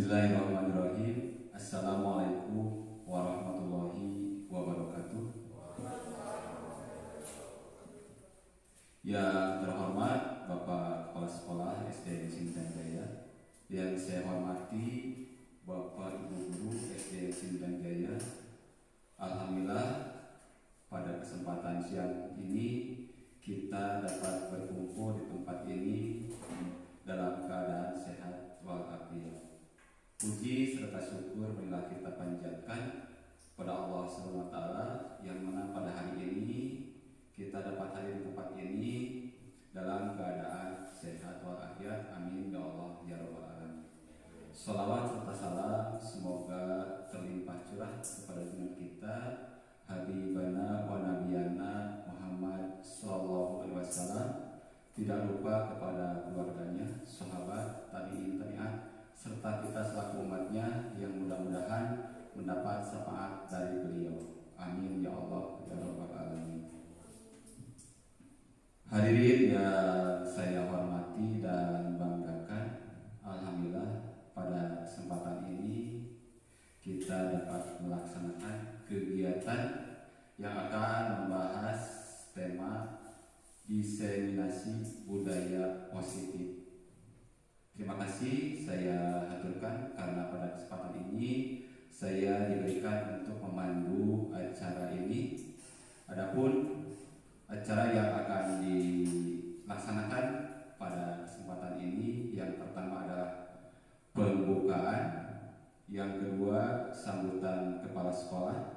Bismillahirrahmanirrahim. Assalamualaikum warahmatullahi wabarakatuh. Yang terhormat Bapak Kepala Sekolah SD Sindang Jaya, yang saya hormati Bapak Ibu Guru SD Sindang Jaya. Alhamdulillah pada kesempatan siang ini kita dapat berkumpul di tempat ini dalam keadaan sehat walafiat. Puji serta syukur marilah kita panjatkan pada Allah SWT yang mana pada hari ini kita dapat hadir di tempat ini dalam keadaan sehat walafiat. Amin ya Allah ya rabbal alamin. Salawat serta salam semoga terlimpah curah kepada junjungan kita Habibana wa Nabiyana Muhammad sallallahu alaihi wasallam, tidak lupa kepada keluarganya, sahabat, tabi'in, tabi'at, serta kita selaku umatnya yang mudah-mudahan mendapat syafaat dari beliau. Amin ya Allah ya rabbal alamin. Hadirin yang saya hormati dan banggakan, alhamdulillah pada kesempatan ini kita dapat melaksanakan kegiatan yang akan membahas tema diseminasi budaya positif. Terima kasih saya haturkan karena pada kesempatan ini saya diberikan untuk memandu acara ini. Adapun acara yang akan dilaksanakan pada kesempatan ini, yang pertama adalah pembukaan, yang kedua sambutan kepala sekolah,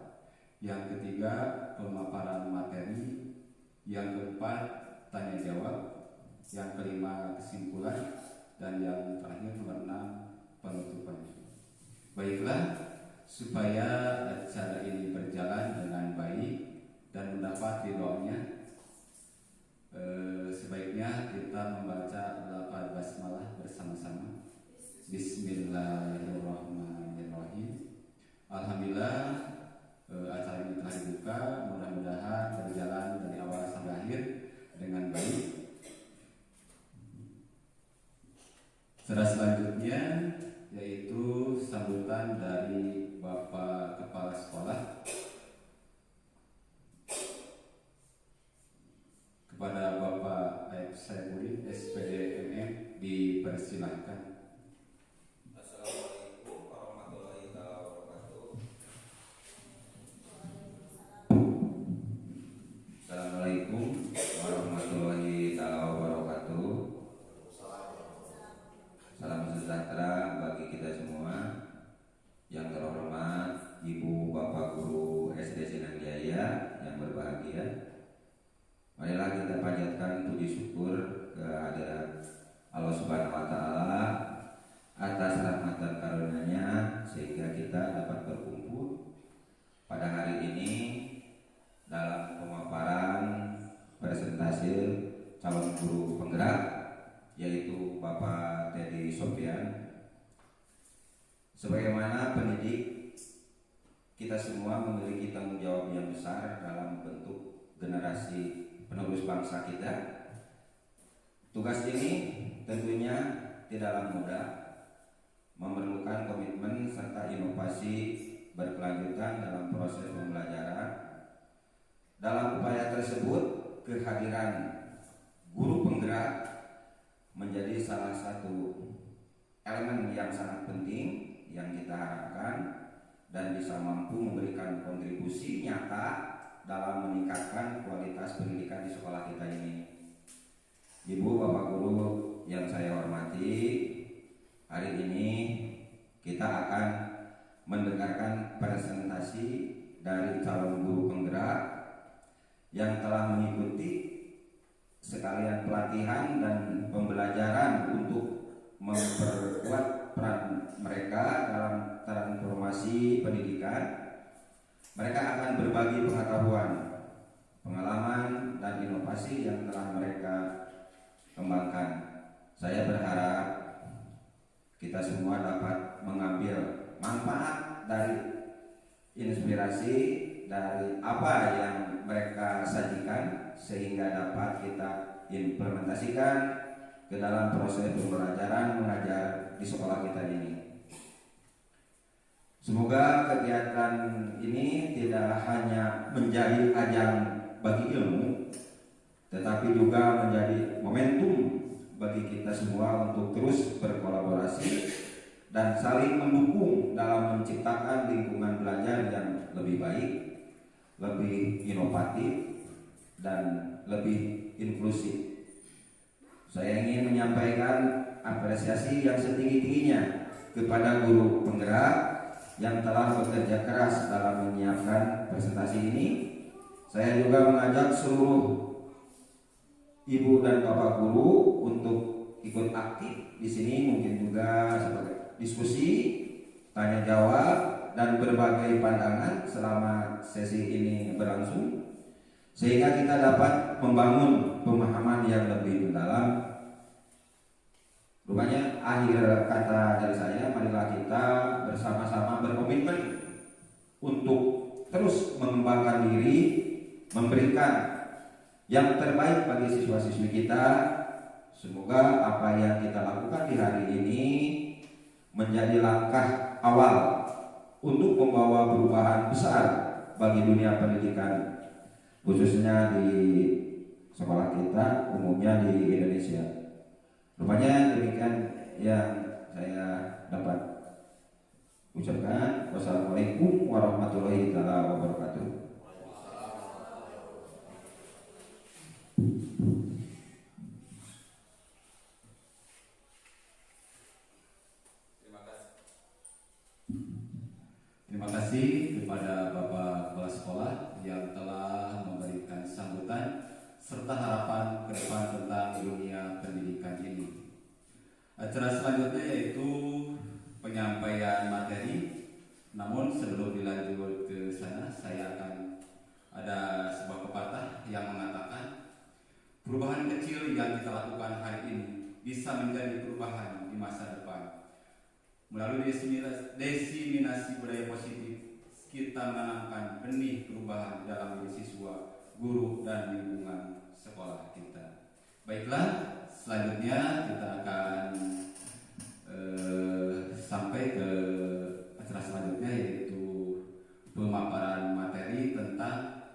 yang ketiga pemaparan materi, yang keempat tanya jawab, yang kelima kesimpulan, dan yang terakhir nomor 6 penutupan. Baiklah, supaya acara ini berjalan dengan baik dan mendapat ridhonya, sebaiknya kita membaca lafaz basmalah bersama-sama. Bismillahirrahmanirrahim. Alhamdulillah, acara ini telah dibuka. Mudah-mudahan berjalan dari awal sampai akhir dengan baik. Selanjutnya yaitu sambutan dari Bapak Kepala Sekolah. Kepada Bapak Aib Saibudin SPD MM dipersilahkan. Assalamualaikum warahmatullahi wabarakatuh. Assalamualaikum warahmatullahi wabarakatuh. Salam sejahtera bagi kita semua. Yang terhormat Ibu Bapak Guru SD Sindang Jaya yang berbahagia, marilah kita panjatkan puji syukur kehadirat Allah Subhanahu wa taala atas rahmat dan karunia-Nya sehingga kita dapat berkumpul pada hari ini dalam pemaparan presentasi calon guru penggerak, yaitu Bapak Teddy Sofian. Sebagaimana pendidik, kita semua memiliki tanggung jawab yang besar dalam bentuk generasi penerus bangsa kita. Tugas ini tentunya tidaklah mudah, memerlukan komitmen serta inovasi berkelanjutan dalam proses pembelajaran. Dalam upaya tersebut, kehadiran guru penggerak menjadi salah satu elemen yang sangat penting yang kita harapkan dan bisa mampu memberikan kontribusi nyata dalam meningkatkan kualitas pendidikan di sekolah kita ini. Ibu Bapak Guru yang saya hormati, hari ini kita akan mendengarkan presentasi dari calon guru penggerak yang telah mengikuti sekalian pelatihan dan pembelajaran untuk memperkuat peran mereka dalam transformasi pendidikan. Mereka akan berbagi pengetahuan, pengalaman, dan inovasi yang telah mereka kembangkan. Saya berharap kita semua dapat mengambil manfaat dari inspirasi dari apa yang mereka sajikan sehingga dapat kita implementasikan ke dalam proses pembelajaran mengajar di sekolah kita ini. Semoga kegiatan ini tidak hanya menjadi ajang bagi ilmu, tetapi juga menjadi momentum bagi kita semua untuk terus berkolaborasi dan saling mendukung dalam menciptakan lingkungan belajar yang lebih baik, lebih inovatif, dan lebih inklusif. Saya ingin menyampaikan apresiasi yang setinggi-tingginya kepada guru penggerak yang telah bekerja keras dalam menyiapkan presentasi ini. Saya juga mengajak seluruh ibu dan bapak guru untuk ikut aktif di sini, mungkin juga sebagai diskusi, tanya jawab, dan berbagai pandangan selama sesi ini berlangsung, sehingga kita dapat membangun pemahaman yang lebih mendalam. Rupanya akhir kata dari saya, marilah kita bersama-sama berkomitmen untuk terus mengembangkan diri, memberikan yang terbaik bagi siswa-siswi kita. Semoga apa yang kita lakukan di hari ini menjadi langkah awal untuk membawa perubahan besar bagi dunia pendidikan, khususnya di sekolah kita, umumnya di Indonesia. Rupanya demikian yang saya dapat ucapkan. Wassalamualaikum warahmatullahi wabarakatuh. Terima kasih kepada Bapak Kepala Sekolah yang telah memberikan sambutan serta harapan ke depan tentang dunia pendidikan ini. Acara selanjutnya yaitu penyampaian materi. Namun sebelum dilanjut ke sana, saya akan ada sebuah pepatah yang mengatakan perubahan kecil yang kita lakukan hari ini bisa menjadi perubahan di masa depan. Melalui desiminasi budaya positif, kita menanamkan benih perubahan dalam diri siswa, guru, dan lingkungan sekolah kita. Baiklah, selanjutnya kita akan sampai ke acara selanjutnya, yaitu pemaparan materi tentang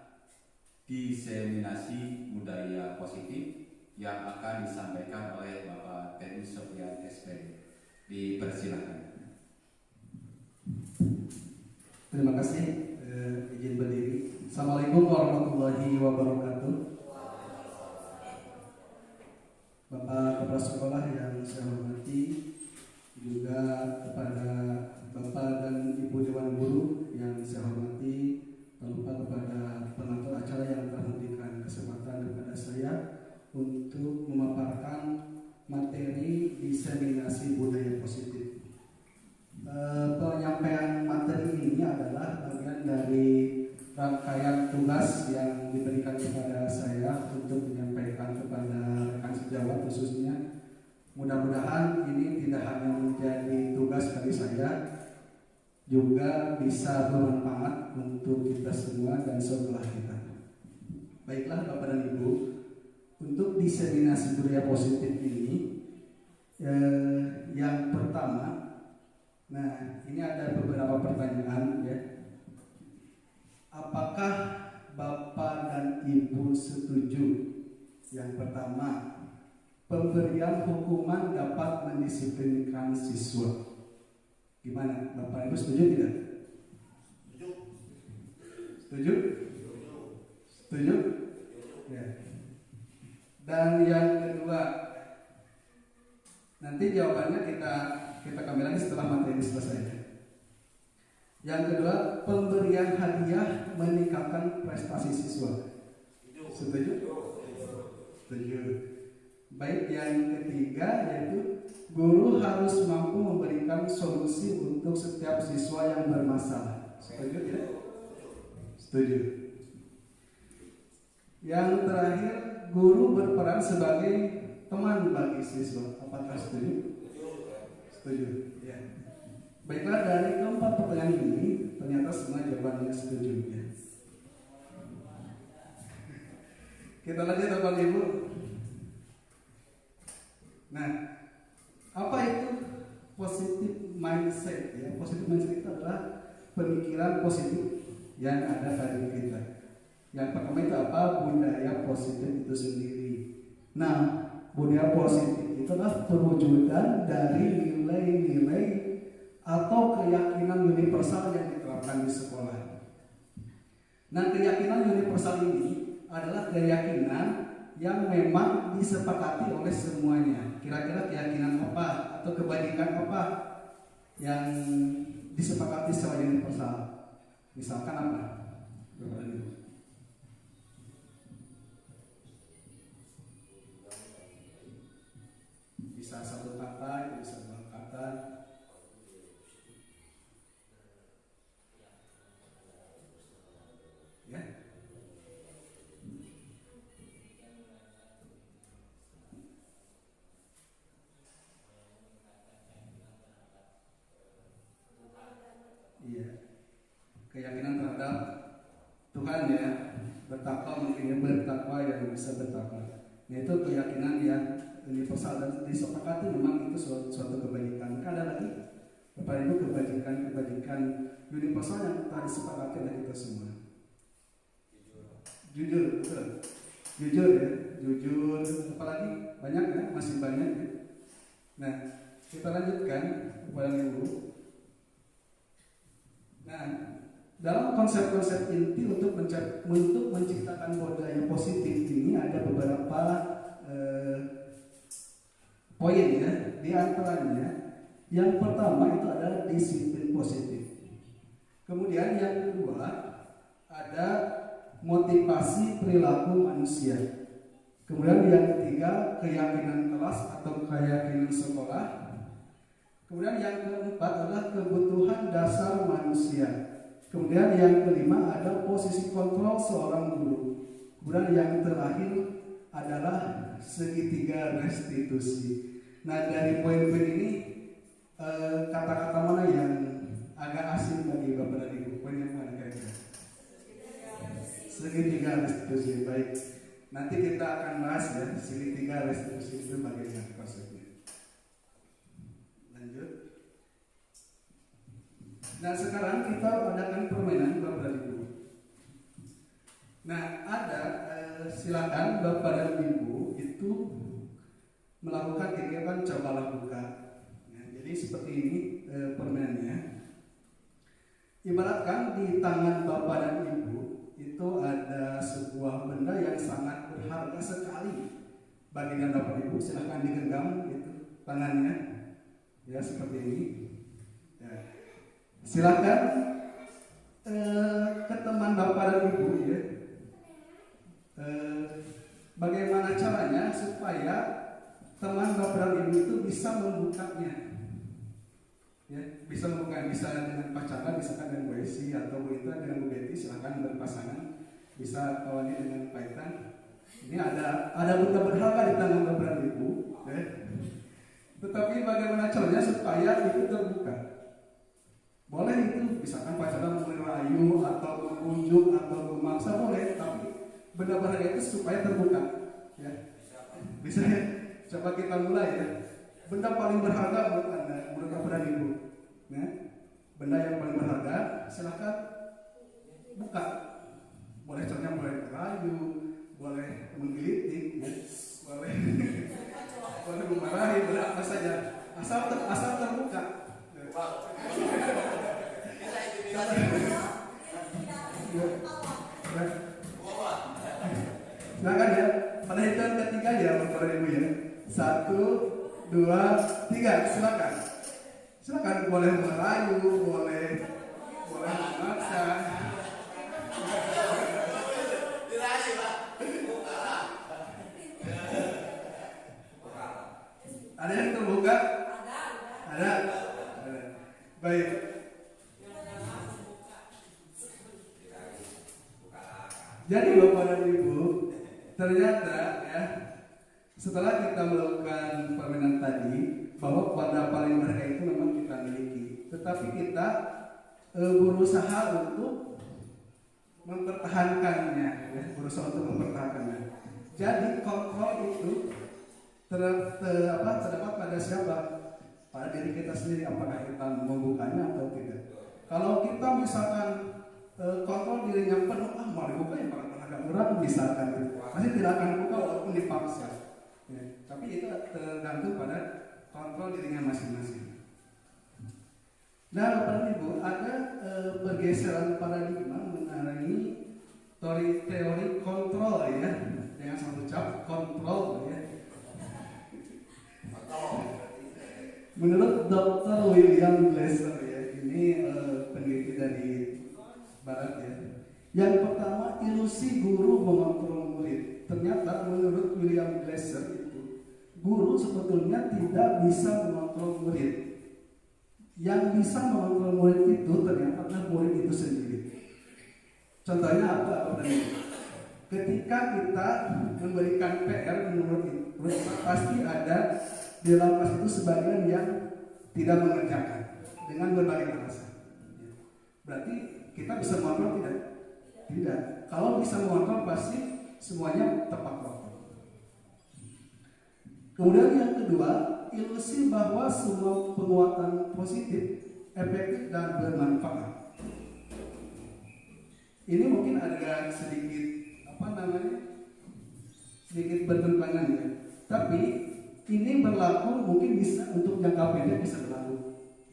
diseminasi budaya positif yang akan disampaikan oleh Bapak Teddy Sofian SPD. Dipersilakan. Terima kasih. Izin berdiri. Assalamualaikum warahmatullahi wabarakatuh. Bapak Kepala Sekolah yang saya hormati, juga kepada Bapak dan Ibu Dewan Guru yang saya hormati, tak lupa kepada pengatur acara yang telah memberikan kesempatan kepada saya untuk memaparkan materi diseminasi budaya positif. Penyampaian materi ini adalah bagian dari rangkaian tugas yang diberikan kepada saya untuk menyampaikan kepada rekan sejawat khususnya. Mudah-mudahan ini tidak hanya menjadi tugas bagi saya, juga bisa bermanfaat untuk kita semua dan sekolah kita. Baiklah Bapak dan Ibu, untuk diseminasi budaya positif ini, yang pertama, nah, ini ada beberapa pertanyaan ya. Apakah Bapak dan Ibu setuju? Yang pertama, pemberian hukuman dapat mendisiplinkan siswa. Gimana? Bapak Ibu setuju tidak? Setuju? Setuju? Ya. Dan yang kedua, nanti jawabannya kita kembali lagi setelah materi selesai. Yang kedua, pemberian hadiah meningkatkan prestasi siswa. Setuju? Setuju. Baik, yang ketiga yaitu guru harus mampu memberikan solusi untuk setiap siswa yang bermasalah. Setuju tidak? Setuju. Yang terakhir, guru berperan sebagai teman bagi siswa. Apakah setuju? Setuju. Ya. Baiklah, dari keempat pertanyaan ini ternyata semua jawabannya setuju. Ya. Kita lanjut Bapak Ibu. Nah, apa itu positif mindset ya. Positif mindset itu adalah pemikiran positif yang ada pada diri kita. Yang pertama itu apa? Budaya positif itu sendiri. Nah, budaya positif itu adalah perwujudan dari nilai-nilai atau keyakinan universal yang diterapkan di sekolah. Nah, keyakinan universal ini adalah keyakinan yang memang disepakati oleh semuanya. Kira-kira keyakinan apa atau kebajikan apa yang disepakati secara universal? Misalkan apa? Bisa satu kata, bisa dua kata. Ya. Iya. Keyakinan terhadap Tuhan ya, bertakwa mungkin ya, bertakwa yang bisa bertakwa. Nah, itu keyakinan yang universal dan disepakati memang itu suatu kebajikan. Maka ada lagi Bapak Ibu kebajikan universal yang telah disepakati oleh kita semua. Jujur, betul. Jujur ya, jujur. Apalagi banyak ya, masih banyak ya. Nah, kita lanjutkan kepada Ibu. Nah, dalam konsep-konsep inti untuk menciptakan budaya positif ini ada beberapa poin ya. Di antaranya yang pertama itu adalah disiplin positif. Kemudian yang kedua ada motivasi perilaku manusia. Kemudian yang ketiga keyakinan kelas atau keyakinan sekolah. Kemudian yang keempat adalah kebutuhan dasar manusia. Kemudian yang kelima ada posisi kontrol seorang guru. Kemudian yang terakhir adalah segitiga restitusi. Nah, dari poin-poin ini kata-kata mana yang agak asing bagi Bapak dan Ibu? Poin yang mana kira-kira? Segitiga restitusi. Baik. Nanti kita akan bahas ya segitiga restitusi itu bagaimana konsepnya. Lanjut. Nah, sekarang kita adakan permainan Bapak dan Ibu. Nah, ada silakan Bapak dan Ibu itu melakukan kegiatan cobalah buka. Nah, jadi seperti ini permainannya. Ibaratkan di tangan Bapak dan Ibu itu ada sebuah benda yang sangat berharga sekali. Bagian Bapak Ibu silakan digenggam itu tangannya. Ya, seperti ini. Ya. Silakan ke teman Bapak dan Ibu ya. Bagaimana caranya supaya teman Bapak dan Ibu itu bisa membukanya? Ya, bisa membuka, bisa dengan pacaran, misalkan dengan Bu Esi atau Bu Ita dengan Bu Betty, silakan berpasangan, bisa kawannya dengan Pak Itan. Ini ada benda berharga di tangan Bapak dan Ibu. Ya. Tetapi bagaimana caranya supaya itu terbuka? Boleh itu, misalkan pacaran merayu atau mengunjuk atau memaksa boleh, tapi benda berharga itu supaya terbuka. Ya. Bisa ya? Coba kita mulai ya. Benda paling berharga menurut Anda, menurut Bapak dan Ibu. Ya. Benda yang paling berharga, silakan buka. Boleh contohnya boleh merayu, boleh menggelitik, ya. boleh memarahi, boleh apa saja. Asal terbuka. Silakan ya. Pada hitungan ketiga ya Bapak dan Ibu ya. 1, 2, 3, silakan. Silakan boleh merayu, boleh memaksa. Ada yang terbuka? Ada. Baik. Jadi Bapak dan Ibu, ternyata ya, setelah kita melakukan permainan tadi, bahwa pada paling berharga itu memang kita miliki, tetapi kita berusaha untuk mempertahankannya, ya, berusaha untuk mempertahankannya. Jadi kontrol itu terdapat pada siapa? Pada pada diri kita sendiri, apakah kita membukanya atau tidak. Kalau kita misalkan kontrol dirinya penuh, mau dibuka ya agak berat misalkan, pasti tidak akan buka walaupun dipaksa. Ya, tapi itu tergantung pada kontrol dirinya masing-masing. Nah, Bapak Ibu, ada pergeseran paradigma mengenai teori kontrol ya, dengan satu ucap kontrol ya. Menurut Dr. William Glasser ya, ini peneliti dari Barat ya. Yang pertama, ilusi guru mengontrol murid. Ternyata menurut William Glasser itu, guru sebetulnya tidak bisa mengontrol murid. Yang bisa mengontrol murid itu ternyata adalah murid itu sendiri. Contohnya apa? Ketika kita memberikan PR menurut kita, pasti ada di dalam kelas itu sebagian yang tidak mengerjakan dengan berbagai alasan. Berarti kita bisa mengontrol tidak? Tidak. Kalau bisa mengontrol pasti semuanya tepat waktu. Kemudian yang kedua, ilusi bahwa semua penguatan positif efektif dan bermanfaat. Ini mungkin agak sedikit sedikit bertentangan ya. Tapi ini berlaku mungkin bisa untuk jangka pendek bisa berlaku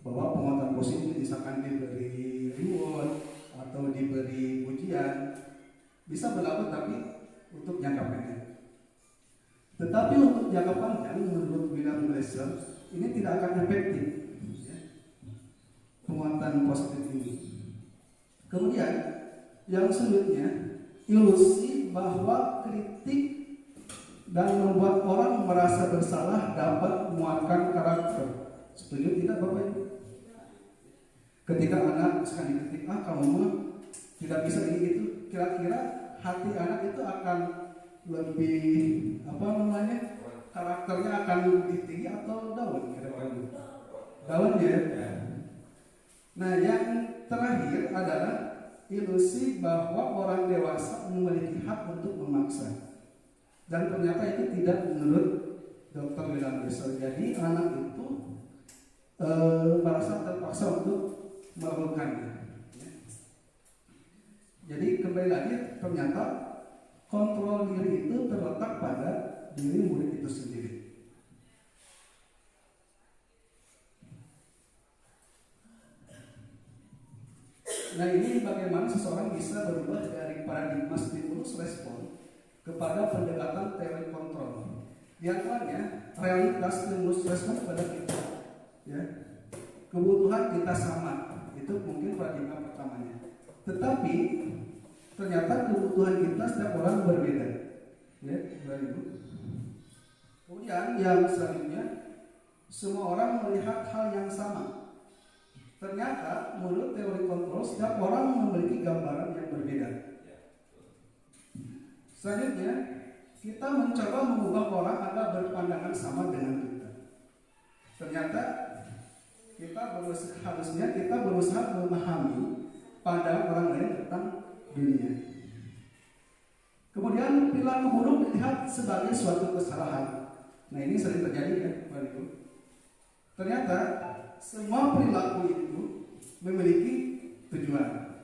bahwa penguatan positif misalkan diberi reward atau diberi pujian bisa berlaku, tapi untuk jangka pendek. Tetapi untuk jangka panjang menurut William Glasser ini tidak akan efektif ya, penguatan positif ini. Kemudian yang selanjutnya, ilusi bahwa kritik dan membuat orang merasa bersalah dapat menguatkan karakter. Setuju tidak Bapak Ibu? Ketika anak sekali dikritik, kamu mah tidak bisa ini itu, kira-kira hati anak itu akan lebih karakternya akan lebih tinggi atau down? Down ya. Nah, yang terakhir adalah ilusi bahwa orang dewasa memiliki hak untuk memaksa. Dan ternyata itu tidak menurut Dr. William Glasser. Jadi anak itu merasa terpaksa untuk melakukannya. Jadi kembali lagi, ternyata kontrol diri itu terletak pada diri murid itu sendiri. Nah, ini bagaimana seseorang bisa berubah dari paradigma stimulus respon kepada pendekatan teori kontrol. Di antaranya realitas stimulus respon pada kita, ya, kebutuhan kita sama, itu mungkin paradigma pertamanya. Tetapi ternyata kebutuhan kita setiap orang berbeda, ya, Ibu. Kemudian yang selanjutnya, semua orang melihat hal yang sama. Ternyata menurut teori kontrol setiap orang memiliki gambaran yang berbeda. Selanjutnya, kita mencoba mengubah orang agar berpandangan sama dengan kita. Ternyata harusnya kita berusaha memahami pandangan orang lain tentang dunia. Kemudian perilaku buruk dilihat sebagai suatu kesalahan. Nah, ini sering terjadi ya, Bapak Ibu. Ternyata semua perilaku itu memiliki tujuan.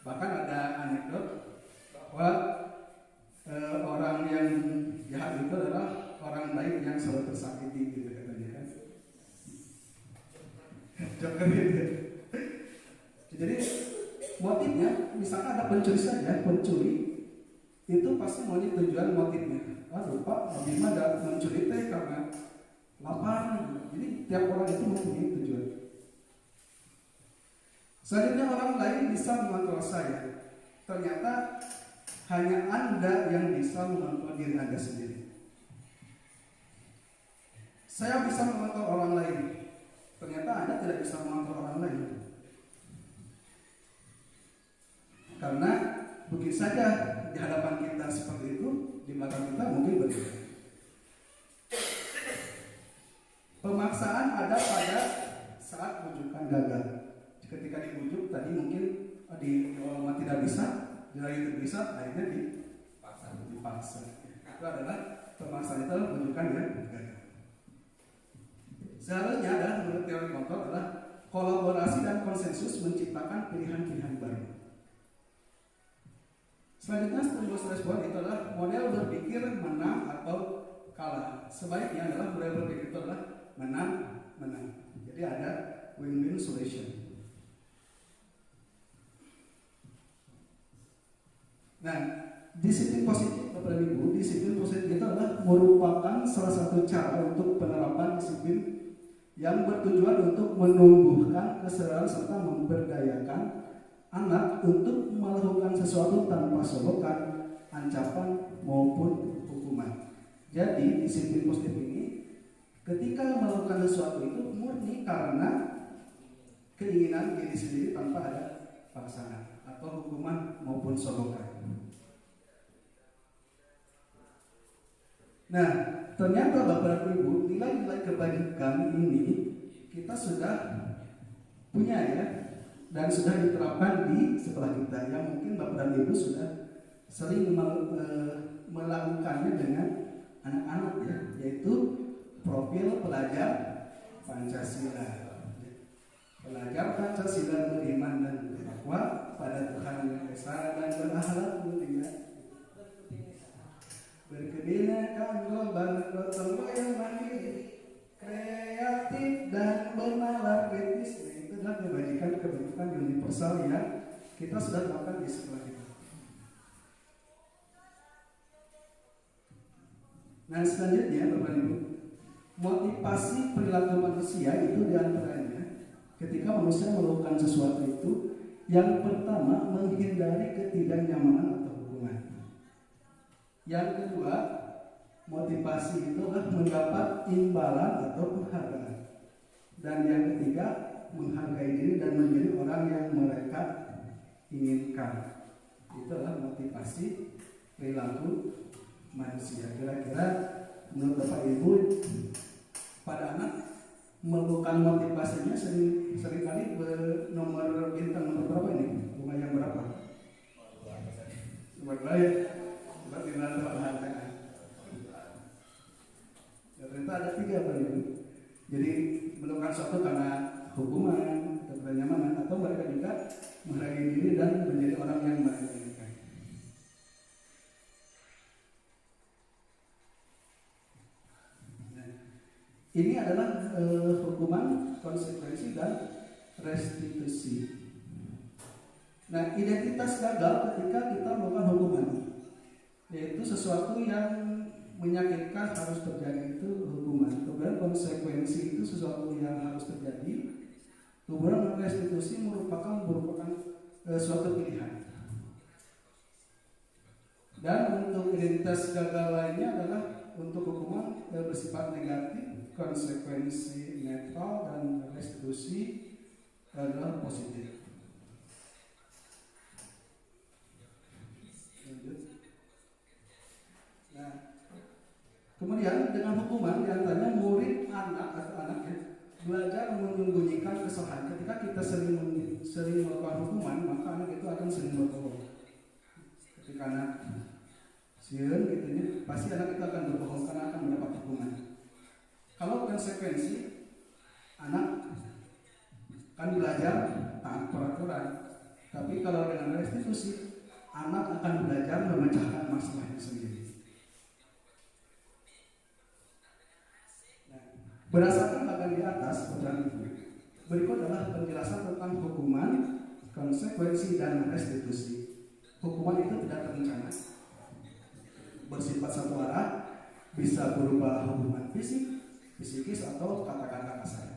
Bahkan ada anekdot bahwa orang yang jahat itu adalah orang baik yang selalu tersakiti, gitu katanya kan. Jadi motifnya, misalkan ada pencuri saja, pencuri itu pasti maunya tujuan motifnya. Lupa, bagaimana ada mencuri teh karena lapar. Jadi tiap orang itu mempunyai tujuan. Selanjutnya, orang lain bisa mengontrol saya. Ternyata hanya Anda yang bisa mengontrol diri Anda sendiri. Saya bisa mengontrol orang lain. Ternyata Anda tidak bisa mengontrol orang lain. Karena mungkin saja di hadapan kita seperti itu, di belakang kita mungkin berbeda. Pemaksaan ada pada saat bujukan gagal. Ketika dibujuk tadi mungkin tidak bisa, lagi bisa, akhirnya dipaksa. Itu adalah pemaksaan, itu bujukan yang gagal. Seharusnya adalah menurut teori kontrol adalah kolaborasi dan konsensus menciptakan pilihan-pilihan baru. Selanjutnya stimulus respon itu adalah model berpikir menang atau kalah. Sebaiknya adalah model berpikir itu adalah menang. Jadi ada win-win solution. Nah, disiplin positif Bapak dan Ibu, disiplin positif itu adalah merupakan salah satu cara untuk penerapan disiplin yang bertujuan untuk menumbuhkan kesadaran serta memberdayakan anak untuk melakukan sesuatu tanpa solokan, ancaman maupun hukuman. Jadi disiplin positif ini ketika melakukan sesuatu itu murni karena keinginan diri sendiri tanpa ada paksaan atau hukuman maupun solokan. Nah, ternyata Bapak dan Ibu, nilai-nilai kebajikan ini kita sudah punya ya, dan sudah diterapkan di sekolah kita. Yang mungkin Bapak dan Ibu sudah sering melakukannya dengan anak-anak ya, yaitu profil pelajar Pancasila. Pelajar Pancasila beriman dan bertakwa pada Tuhan Yang Esa dan berakhlak mulia. Berkebinekaan global, gotong royong mandiri, kreatif dan bernalar kritis. Nah, itu adalah kebajikan universal yang kita sudah lakukan di sekolah kita. Nah, selanjutnya Bapak Ibu, motivasi perilaku manusia itu diantaranya ketika manusia melakukan sesuatu itu, yang pertama menghindari ketidaknyamanan atau hukuman. Yang kedua, motivasi itu adalah mendapat imbalan atau penghargaan. Dan yang ketiga, menghargai diri dan menjadi orang yang mereka inginkan. Itu adalah motivasi perilaku manusia. Kira-kira menurut Bapak Ibu, pada anak melakukan motivasinya seringkali nomor bintang nomor berapa ini? Rumah yang berapa? Nomor berapa ya? Berarti nanti penghargaan. Ternyata ada 3 Bapak Ibu. Jadi melakukan sesuatu karena hukuman, ketidaknyamanan, atau mereka juga menghargai diri dan menjadi orang yang mereka inginkan. Nah, ini adalah hukuman, konsekuensi, dan restitusi. Nah, identitas gagal ketika kita melakukan hukuman, yaitu sesuatu yang menyakitkan harus terjadi itu hukuman. Kemudian konsekuensi itu sesuatu yang harus terjadi. Kemudian restitusi merupakan suatu pilihan. Dan untuk identitas gagal lainnya adalah untuk hukuman bersifat negatif, konsekuensi netral, dan restitusi adalah positif. Nah, kemudian dengan hukuman diantaranya murid atau anaknya belajar menyembunyikan kesalahan. Ketika kita sering melakukan hukuman, maka anak itu akan sering berbohong. Ketika anak sieun gitu, pasti anak itu akan berbohong karena akan mendapat hukuman. Kalau konsekuensi, anak akan belajar taat peraturan. Tapi kalau dengan restitusi, anak akan belajar memecahkan masalahnya sendiri. Berdasarkan bagian di atas, berikut adalah penjelasan tentang hukuman, konsekuensi, dan restitusi. Hukuman itu tidak terencana, bersifat satu arah, bisa berupa hukuman fisik, psikis, atau kata-kata kasar.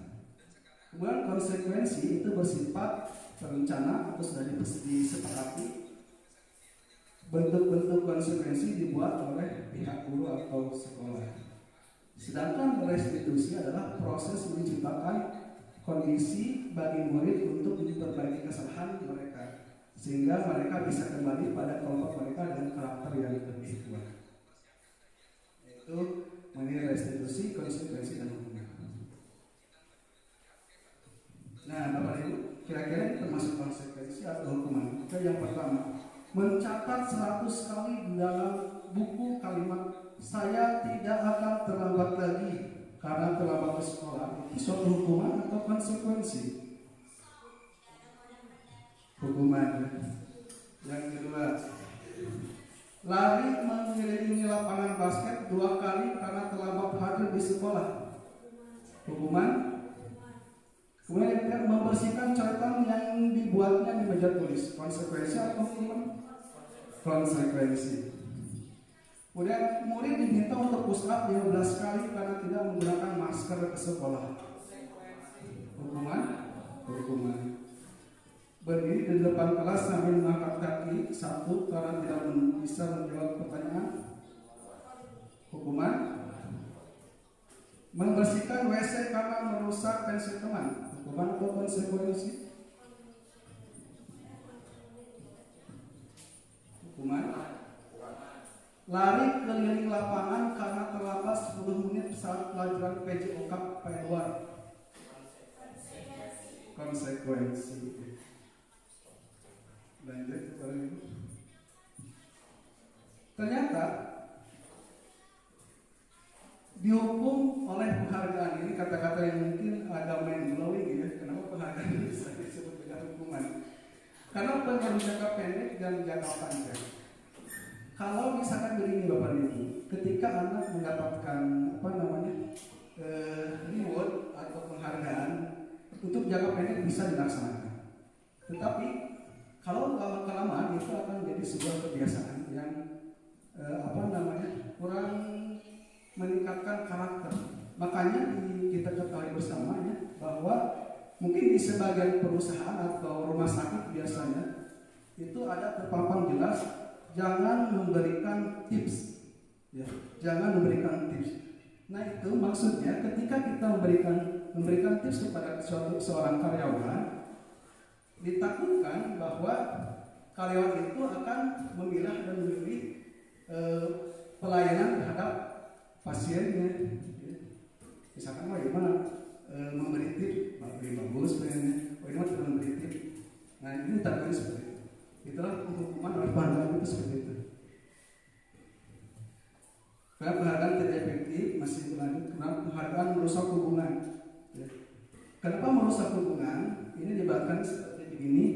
Kemudian konsekuensi itu bersifat terencana atau sudah disepakati. Bentuk-bentuk konsekuensi dibuat oleh pihak guru atau sekolah. Sedangkan restitusi adalah proses menciptakan kondisi bagi murid untuk memperbaiki kesalahan mereka, sehingga mereka bisa kembali pada kelompok mereka dengan karakter yang lebih kuat. Yaitu mengenai restitusi, konsekuensi, dan hukuman. Nah, Bapak Ibu, kira-kira ini termasuk konsekuensi atau hukuman? Oke, yang pertama, mencatat 100 kali dalam buku kalimat "saya tidak akan terlambat lagi" karena terlambat ke sekolah itu suatu hukuman atau konsekuensi? Hukuman. Yang kedua, lari mengelilingi lapangan basket 2 kali karena terlambat hadir di sekolah. Hukuman. Kemudian yang ketiga, membersihkan coretan yang dibuatnya di meja tulis. Konsekuensi atau hukuman? Konsekuensi. Kemudian murid diminta untuk push up 15 kali karena tidak menggunakan masker ke sekolah. Hukuman. Hukuman. Berdiri di depan kelas sambil mengangkat kaki 1 karena tidak bisa menjawab pertanyaan. Hukuman. Membersihkan WC karena merusak pensil teman. Hukuman atau konsekuensi? Hukuman. Lari keliling lapangan karena terlambat 10 menit saat pelajaran PJOK P2. Konsekuensi. Lanjut kepada Ibu. Ternyata dihukum oleh penghargaan ini, kata-kata yang mungkin agak mind blowing ya. Kenapa penghargaan ini bisa disebut dengan hukuman? Karena pengaruh jangka pendek dan jangka panjang. Kalau misalkan begini Bapak Ibu, ketika anak mendapatkan reward atau penghargaan untuk jangka pendek bisa dilaksanakan. Tetapi kalau lama-kelamaan itu akan menjadi sebuah kebiasaan yang kurang meningkatkan karakter. Makanya kita ketahui bersamanya bahwa mungkin di sebagian perusahaan atau rumah sakit biasanya itu ada terpampang jelas jangan memberikan tips, ya, jangan memberikan tips. Nah itu maksudnya ketika kita memberikan tips kepada seorang karyawan, ditakutkan bahwa karyawan itu akan memilah dan memilih pelayanan terhadap pasiennya. Misalkan bagaimana memberi tips, lebih bagus pelayanannya, bagaimana tidak memberi tips. Nah ini takutnya seperti itu. Itulah hukuman oleh penghargaan itu seperti itu. Karena penghargaan tidak efektif, masih berlanjut karena penghargaan merusak hubungan. Kenapa merusak hubungan? Ini dibacakan seperti begini,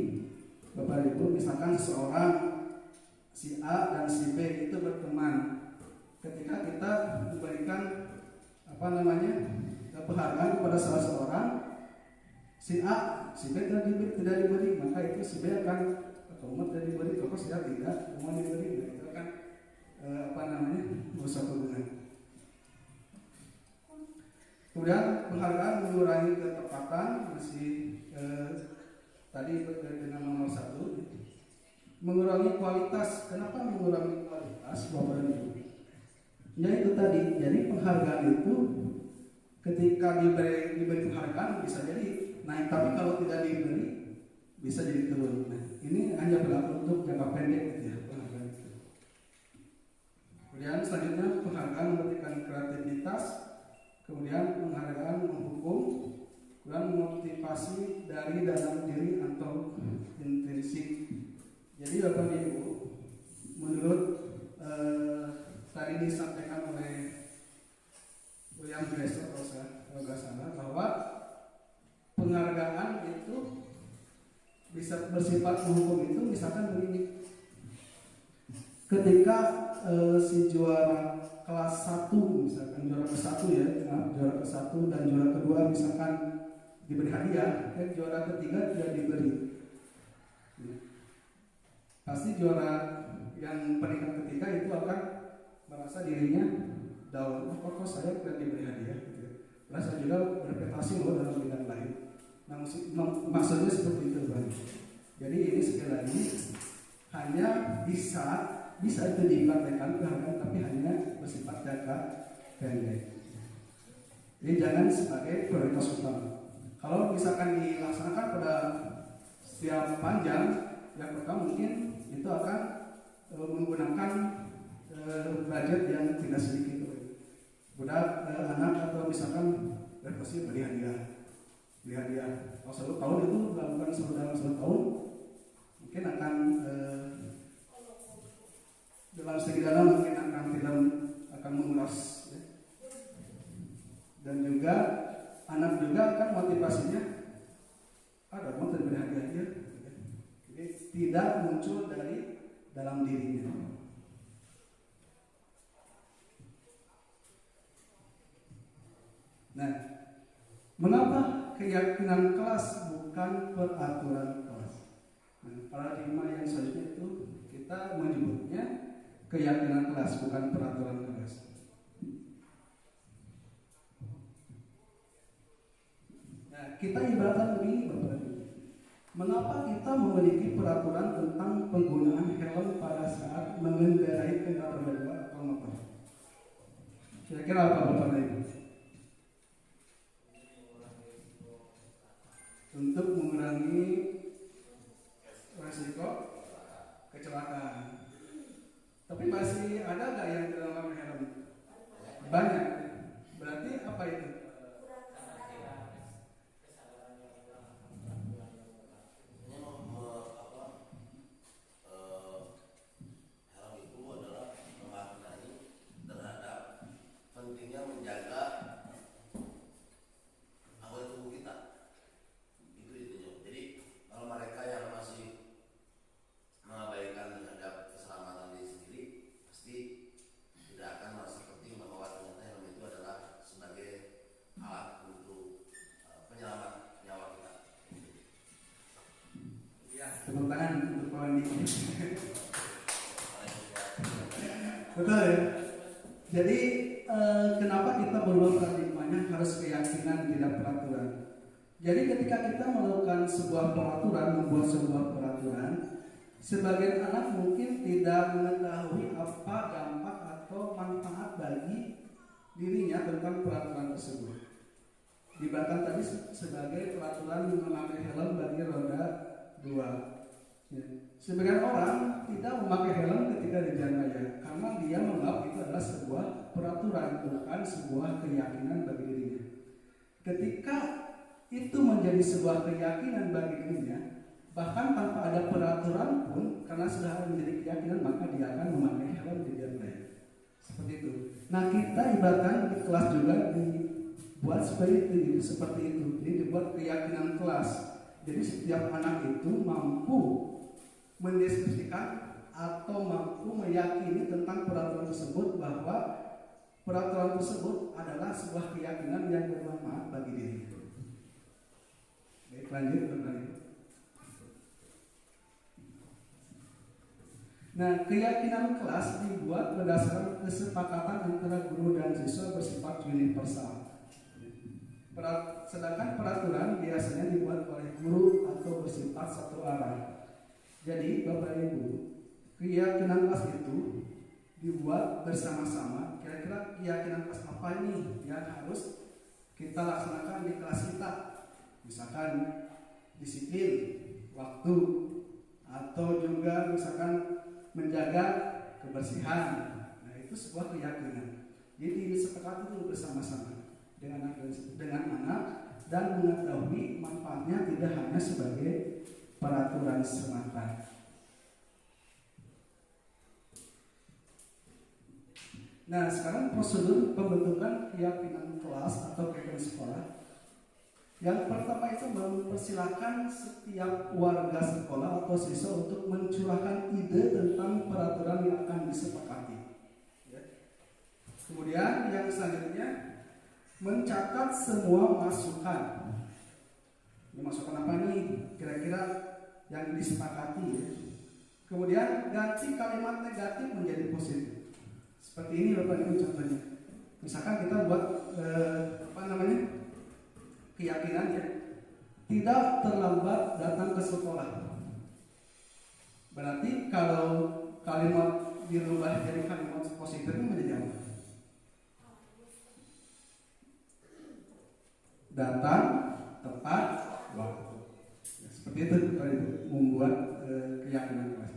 Bapak Ibu. Misalkan seseorang si A dan si B itu berteman. Ketika kita memberikan penghargaan kepada salah seorang, si A, si B tidak diberi, maka itu si B akan umat tidak diberi, kalau saya tidak mau diberi, nah, itu akan merusak hubungan. Kemudian penghargaan mengurangi ketepatan, masih tadi dengan nomor 1, mengurangi kualitas. Kenapa mengurangi kualitas, Bapak Ibu? Ya itu tadi, jadi penghargaan itu ketika diberi penghargaan bisa jadi naik, tapi kalau tidak diberi bisa jadi turun. Nah, ini hanya berlaku untuk jangka pendek gitu ya, penghargaan itu. Kemudian selanjutnya penghargaan memberikan kreativitas, kemudian penghargaan menghukum, dan motivasi dari dalam diri atau intrinsik. Jadi Bapak Ibu, menurut tadi disampaikan oleh William Glasser kalau nggak salah, bahwa penghargaan itu bisa bersifat menghukum itu misalkan begini. Ketika si juara kelas 1 misalkan juara ke-1 ya, juara ke-1 dan juara kedua misalkan diberi hadiah, dan juara ketiga tidak diberi. Pasti juara yang peringkat ketiga itu akan merasa dirinya down. Kok saya tidak diberi hadiah gitu. Merasa juga berprestasi loh dalam bidang lain. Nah, maksudnya seperti itu Bang. Jadi ini sekali lagi hanya bisa itu dipraktekkan penghargaan, tapi hanya bersifat jangka pendek. Jadi jangan sebagai prioritas utama. Kalau misalkan dilaksanakan pada setiap panjang, yang pertama mungkin itu akan menggunakan budget yang tidak sedikit. Budak anak atau misalkan pasti beli hadiah. Kalau 1 tahun itu melakukan dalam 1 tahun mungkin akan dalam segi dalam mungkin akan menguras ya. Dan juga anak juga kan motivasinya ada mau terberi hadiah. Jadi tidak muncul dari dalam dirinya. Nah, mengapa keyakinan kelas bukan peraturan kelas? Nah, paradigma yang selanjutnya itu kita menyebutnya keyakinan kelas bukan peraturan kelas. Nah, kita ibaratkan begini Bapak Ibu. Mengapa kita memiliki peraturan tentang penggunaan helm pada saat mengendarai kendaraan roda 2 atau motor? Kira-kira apa Bapak Ibu? Untuk mengurangi risiko kecelakaan. Tapi masih ada nggak yang tidak memakai helm? Banyak. Berarti apa itu? Tepuk tangan untuk kawan ini. Betul ya. Jadi kenapa kita berubah paradigmanya harus keyakinan tidak peraturan. Jadi ketika kita melakukan sebuah peraturan, membuat sebuah peraturan, sebagian anak mungkin tidak mengetahui apa dampak atau manfaat bagi dirinya tentang peraturan tersebut. Dibahkan tadi sebagai peraturan memakai helm bagi roda 2. Ya. Sebagian orang tidak memakai helm ketika di jalan raya karena dia menganggap itu adalah sebuah peraturan, bukan sebuah keyakinan bagi dirinya. Ketika itu menjadi sebuah keyakinan bagi dirinya, bahkan tanpa ada peraturan pun, karena sudah menjadi keyakinan, maka dia akan memakai helm di jalan raya. Seperti itu. Nah, kita ibaratkan di kelas juga dibuat seperti itu. Jadi dibuat keyakinan kelas. Jadi setiap anak itu mampu mendeskripsikan atau mampu meyakini tentang peraturan tersebut, bahwa peraturan tersebut adalah sebuah keyakinan yang bermanfaat bagi dirinya. Baik, lanjut kembali. Nah, keyakinan kelas dibuat berdasarkan kesepakatan antara guru dan siswa bersifat universal. Sedangkan peraturan biasanya dibuat oleh guru atau bersifat satu arah. Jadi Bapak Ibu, keyakinan kelas itu dibuat bersama-sama. Kira-kira keyakinan kelas apa ini yang harus kita laksanakan di kelas kita? Misalkan disiplin waktu, atau juga misalkan menjaga kebersihan. Nah, itu sebuah keyakinan. Jadi disepakati itu bersama-sama dengan anak dan mengetahui manfaatnya tidak hanya sebagai peraturan semata. Nah, sekarang prosedur pembentukan keyakinan kelas atau keyakinan sekolah. Yang pertama itu mempersilahkan setiap warga sekolah atau siswa untuk mencurahkan ide tentang peraturan yang akan disepakati. Kemudian yang selanjutnya, mencatat semua masukan. Ini masukan apa nih? Kira-kira yang disepakati ya. Kemudian ganti kalimat negatif menjadi positif. Seperti ini Bapak Ibu contohnya. Misalkan kita buat keyakinan ya, tidak terlambat datang ke sekolah. Berarti kalau kalimat dirubah jadi kalimat positif ini menjadi apa? Datang tepat waktu. Ya, seperti itu kalau itu membuat keyakinan kelas.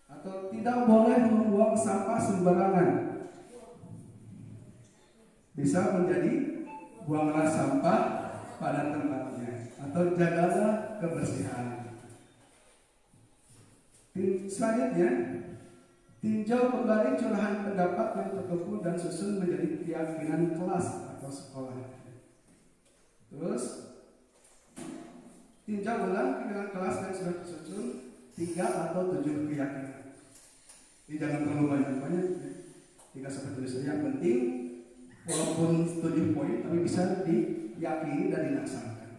Atau tidak boleh membuang sampah sembarangan. Bisa menjadi buanglah sampah pada tempatnya, atau jagalah kebersihan. Selanjutnya, tinjau kembali curahan pendapat yang terkumpul dan susun menjadi keyakinan kelas atau sekolah. Terus tinjau ulang pimpinan kelas yang sudah disusun 3 atau 7 keyakinan. Ini jangan terlalu banyak-banyak, 3 sampai 7 yang penting walaupun 7 poin tapi bisa diyakini dan dilaksanakan.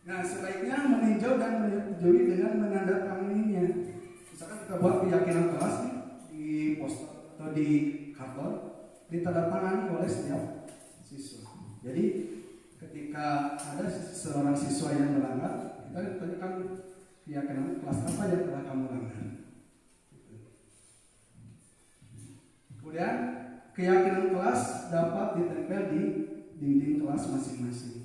Nah, sebaiknya meninjau dan menyetujui dengan menandatanganinya. Misalkan kita buat keyakinan kelas nih, di poster atau di karton, ditandatangani oleh setiap siswa. Jadi ketika ada seorang siswa yang melanggar, kita tanyakan keyakinan kelas apa yang telah kamu langgar. Kemudian keyakinan kelas dapat ditempel di dinding kelas masing-masing.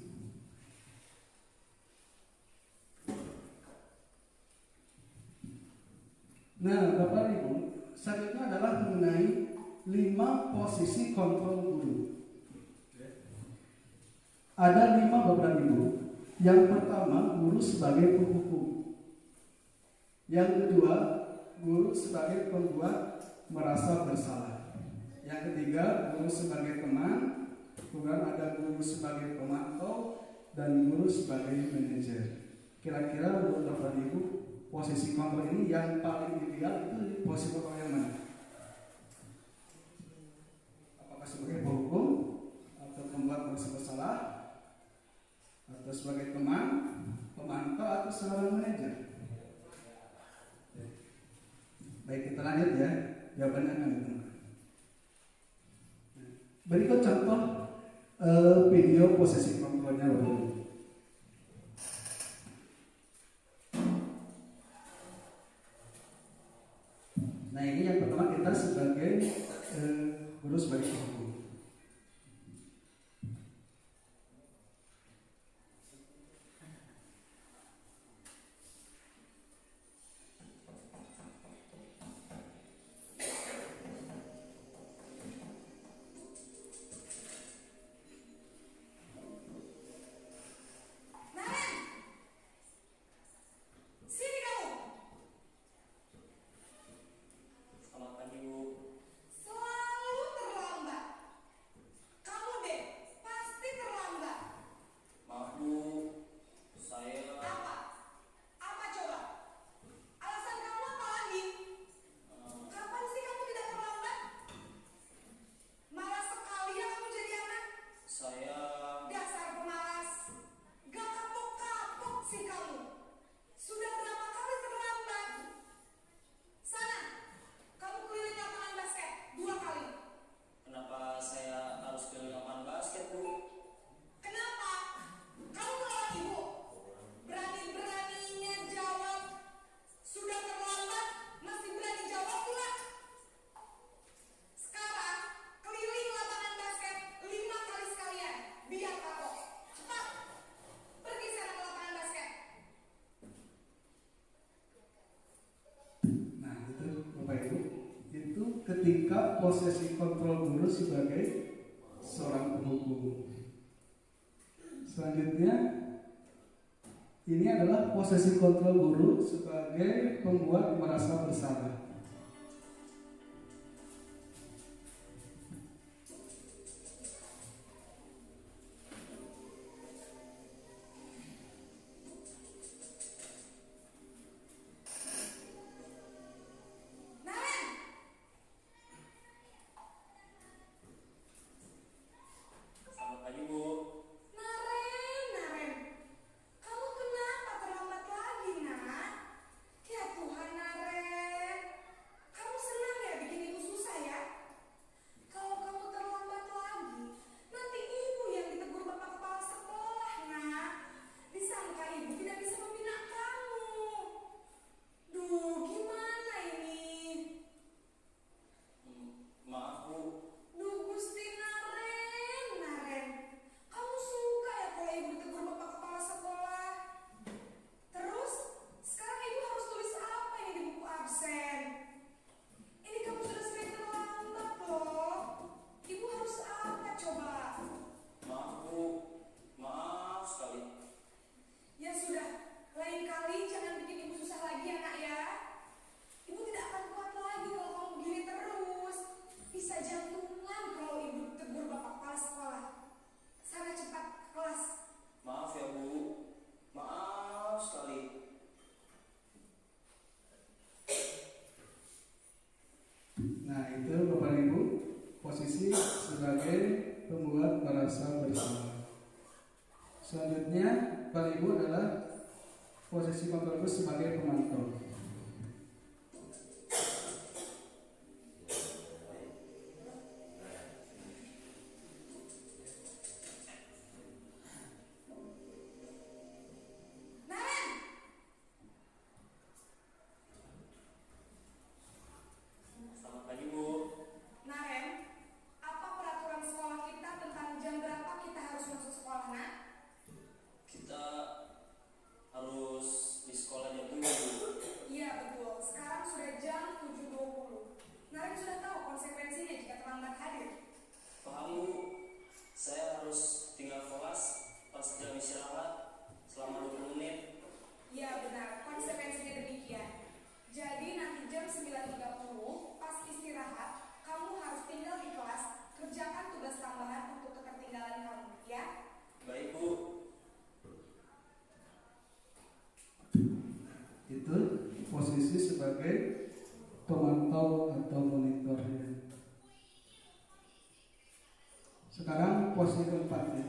Nah, Bapak Ibu, selanjutnya adalah mengenai 5 posisi kontrol guru. Ada 5 Bapak Ibu. Yang pertama, guru sebagai penghukum. Yang kedua, guru sebagai pembuat merasa bersalah. Yang ketiga, guru sebagai teman. Kemudian ada guru sebagai pemantau dan guru sebagai manajer. Kira-kira menurut Bapak Ibu, posisi kontrol ini yang paling ideal itu posisi kontrol yang mana? Apakah sebagai penghukum atau pembuat merasa bersalah, atau sebagai teman, pemantau, atau seorang manajer? Baik, kita lanjut ya. Jawabannya akan ditemukan. Berikut contoh video posisi kontrolnya Bapak Ibu. Nah, ini yang pertama kita sebagai guru sebagai penghukum. Ketika posisi kontrol guru sebagai seorang penghukum. Selanjutnya, ini adalah posisi kontrol guru sebagai pembuat merasa bersalah. Kamu kenapa terlambat lagi, Nak? Ya Tuhan, Naren. Selanjutnya, Bapak Ibu adalah posisi kontrol guru sebagai pemantau. Itu posisi sebagai pemantau atau monitor. Sekarang posisi keempat ya.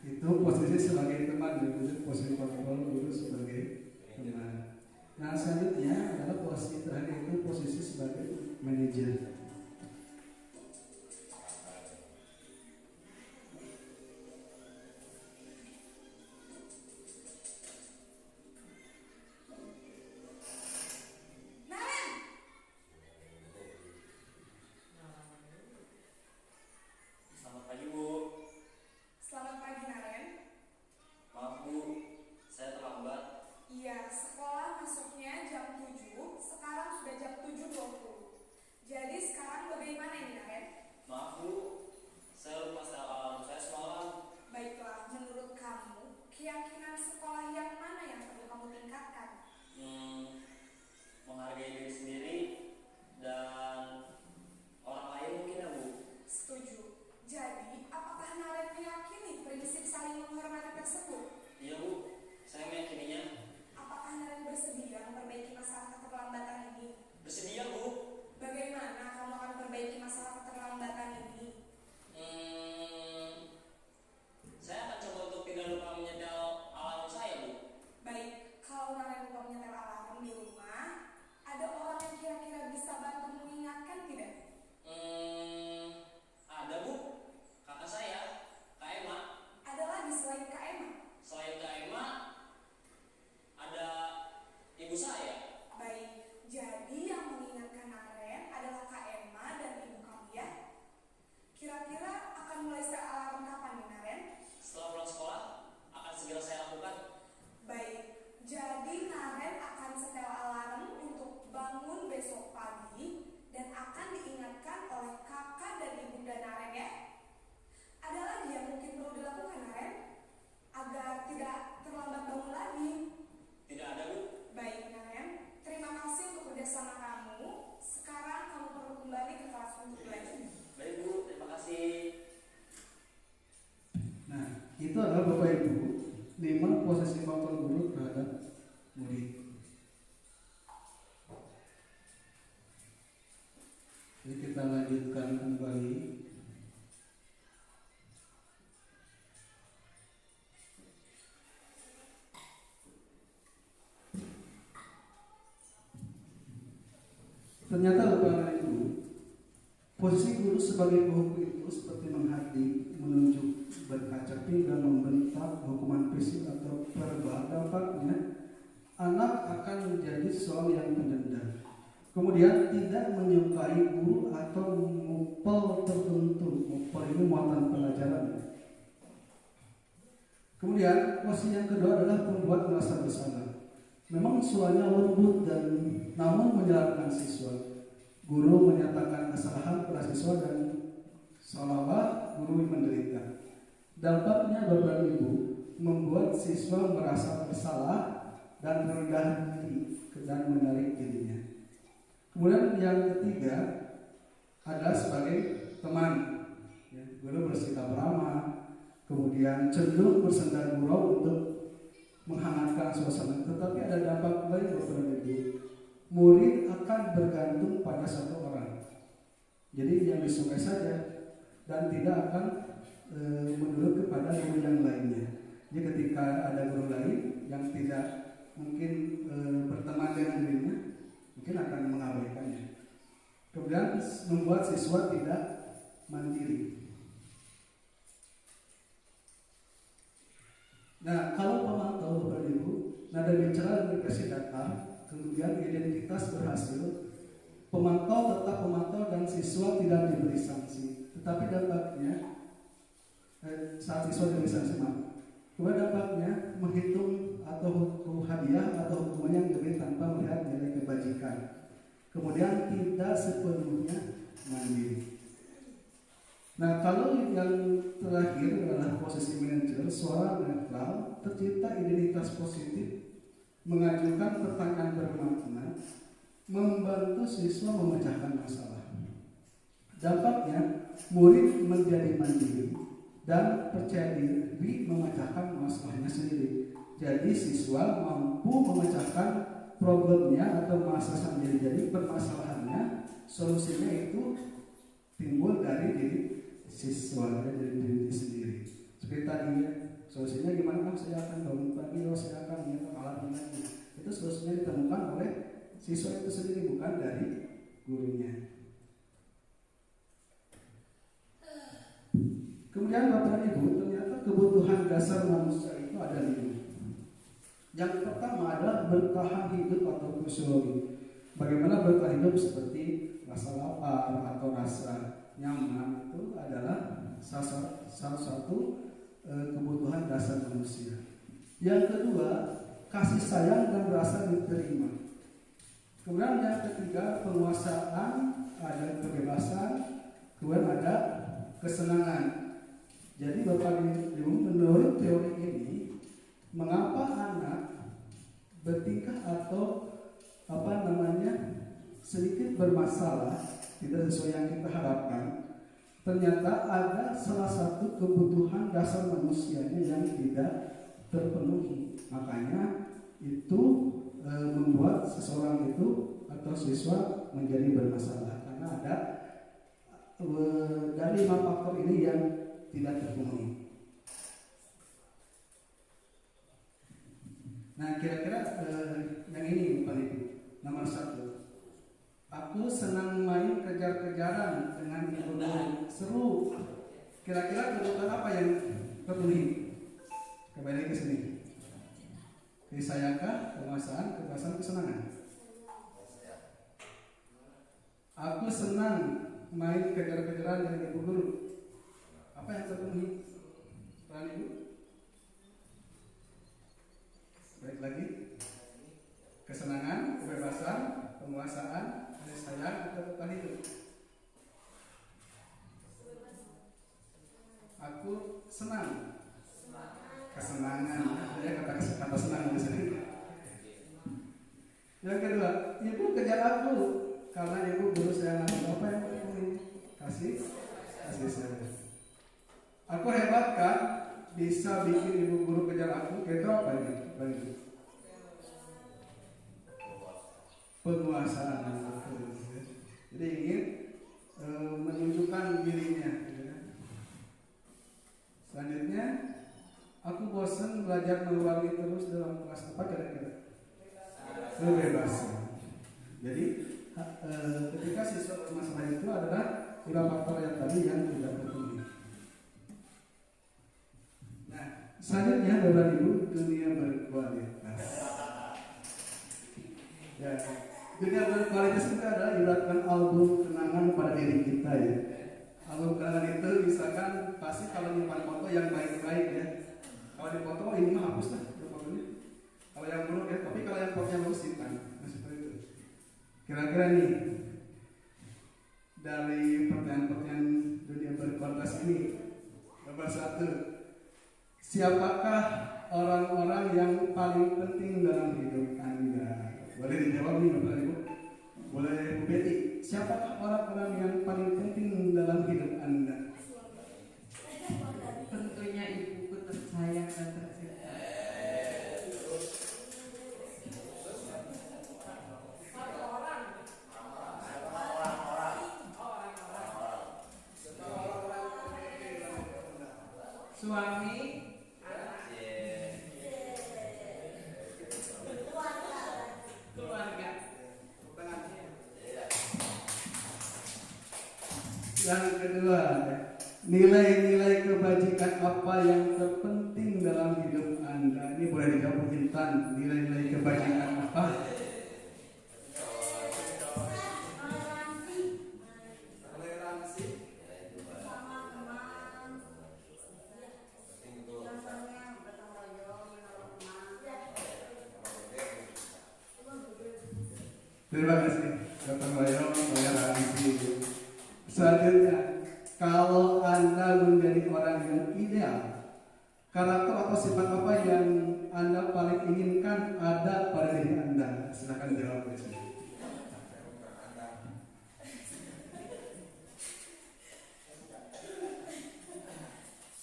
Itu posisi sebagai teman, jadi posisi kontrol guru sebagai teman. Nah selanjutnya adalah posisi terakhir, itu posisi sebagai manajer. Itu adalah Bapak Ibu 5 posisi kontrol guru terhadap murid. Jadi kita lanjutkan kembali. Ternyata Bapak Ibu, posisi guru sebagai penghukum itu seperti menghadik, menunjuk, berkaca pinggang, membentak, hukuman fisik atau verbal. Dampaknya anak akan menjadi seorang yang pendendam. Kemudian tidak menyukai guru atau mupel tertentu. Mupel ini muatan pelajaran. Kemudian posisi yang kedua adalah membuat merasa bersalah. Memang suaranya lembut dan namun menyalahkan siswa. Guru menyatakan kesalahan pada siswa dan seolah-olah guru menderita. Dampaknya Bapak Ibu membuat siswa merasa bersalah dan rendah hati dan menarik dirinya. Kemudian yang ketiga adalah sebagai teman. Ya, guru bersikap ramah, kemudian cenderung bersenda gurau untuk menghangatkan suasana. Tetapi ada dampak lain Bapak Ibu. Murid akan bergantung pada satu orang. Jadi yang disukai saja dan tidak akan menurut kepada guru yang lainnya. Jadi ketika ada guru lain yang tidak mungkin berteman dengan dirinya, mungkin akan mengabaikannya. Kemudian membuat siswa tidak mandiri. Nah, kalau pemantau Bapak Ibu, nada bicara dan dikasih data, kemudian identitas berhasil, pemantau tetap pemantau dan siswa tidak diberi sanksi. Tetapi dampaknya saat siswa diberi sanksi, kemudian dampaknya menghitung atau hadiah atau hukuman yang diberi tanpa melihat nilai kebajikan. Kemudian tidak sepenuhnya mandiri. Nah, kalau yang terakhir adalah posisi manajer, suara netral, tercipta identitas positif, mengajukan pertanyaan bermakna, membantu siswa memecahkan masalah. Dampaknya, murid menjadi mandiri dan percaya diri memecahkan masalahnya sendiri. Jadi siswa mampu memecahkan problemnya atau masalah jadi permasalahannya, solusinya itu timbul dari diri siswa, dari diri sendiri. Seperti tadi ya, solusinya gimana? Saya akan bangun pagi, saya akan menyetor alat lagi. Itu solusinya ditemukan oleh siswa itu sendiri, bukan dari gurunya. Kemudian Bapak Ibu, ternyata kebutuhan dasar manusia itu ada 5. Yang pertama adalah bertahan hidup atau fisiologi. Bagaimana bertahan hidup seperti rasa lapar atau rasa nyaman itu adalah salah satu kebutuhan dasar manusia. Yang kedua, kasih sayang dan rasa diterima. Kemudian yang ketiga, penguasaan, ada kebebasan, kemudian ada kesenangan. Jadi Bapak Ibu, menurut teori ini, mengapa anak bertingkah atau sedikit bermasalah, tidak sesuai yang kita harapkan, ternyata ada salah satu kebutuhan dasar manusianya yang tidak terpenuhi. Makanya itu membuat seseorang itu atau siswa menjadi bermasalah karena ada dari 5 faktor ini yang tidak terpenuhi. Nah, kira-kira yang ini Pak Ibu, nomor 1. Aku senang main kejar-kejaran dengan ibu guru, seru. Kira-kira kebutuhan apa yang terpenuhi? Kembali ke sini. Kesayangan, penguasaan, kebebasan, kesenangan. Aku senang main kejar-kejaran dengan ibu guru. Apa yang terpenuhi? Pak Ibu? Baik lagi. Kesenangan, kebebasan, penguasaan, kasih sayang atau bertahan hidup. Aku senang. Kesenangan. Ya, kata senang di sini. Yang kedua, ibu kejar aku karena ibu guru saya ngasih apa yang terpenuhi? Kasih sayang. Aku hebat kan, bisa bikin ibu guru kejar aku. Itu apa ini? Penguasaan. Jadi ingin menunjukkan dirinya. Selanjutnya, aku bosan belajar mengulangi terus dalam kelas. Apa kira-kira? Kebebasan. Jadi ketika siswa bermasalah itu adalah dua faktor yang tadi yang tidak terpenuhi. Nah, selanjutnya Bapak Ibu, dunia berkualitas. Ya, dunia berkualitas itu adalah ibaratkan album kenangan pada diri kita ya. Album kenangan itu misalkan pasti kalau nyimpan foto yang baik-baik ya. Kalau di foto ini mah hapus lah fotonya. Kalau yang buruk ya, tapi kalau yang fotonya bagus simpan. Nah, seperti itu. Kira-kira nih dari pertanyaan-pertanyaan dunia berkualitas ini, nomor 1, siapakah orang-orang yang paling penting dalam hidup Anda? Boleh dijawab nih Bapak Ibu. Boleh Bu Betty, siapakah orang-orang yang paling penting dalam hidup Anda? Tentunya ibuku tersayang dan tercinta. Suami, keluarga. Yang kedua, nilai-nilai kebajikan apa yang terpenting dalam hidup Anda? Ini boleh dijawab Intan. Nilai-nilai kebajikan apa? Terima kasih, Dr. Bayo, toleransi. Selanjutnya, kalau Anda menjadi orang yang ideal, karakter atau sifat apa yang Anda paling inginkan ada pada diri Anda? Silakan jawab di sini.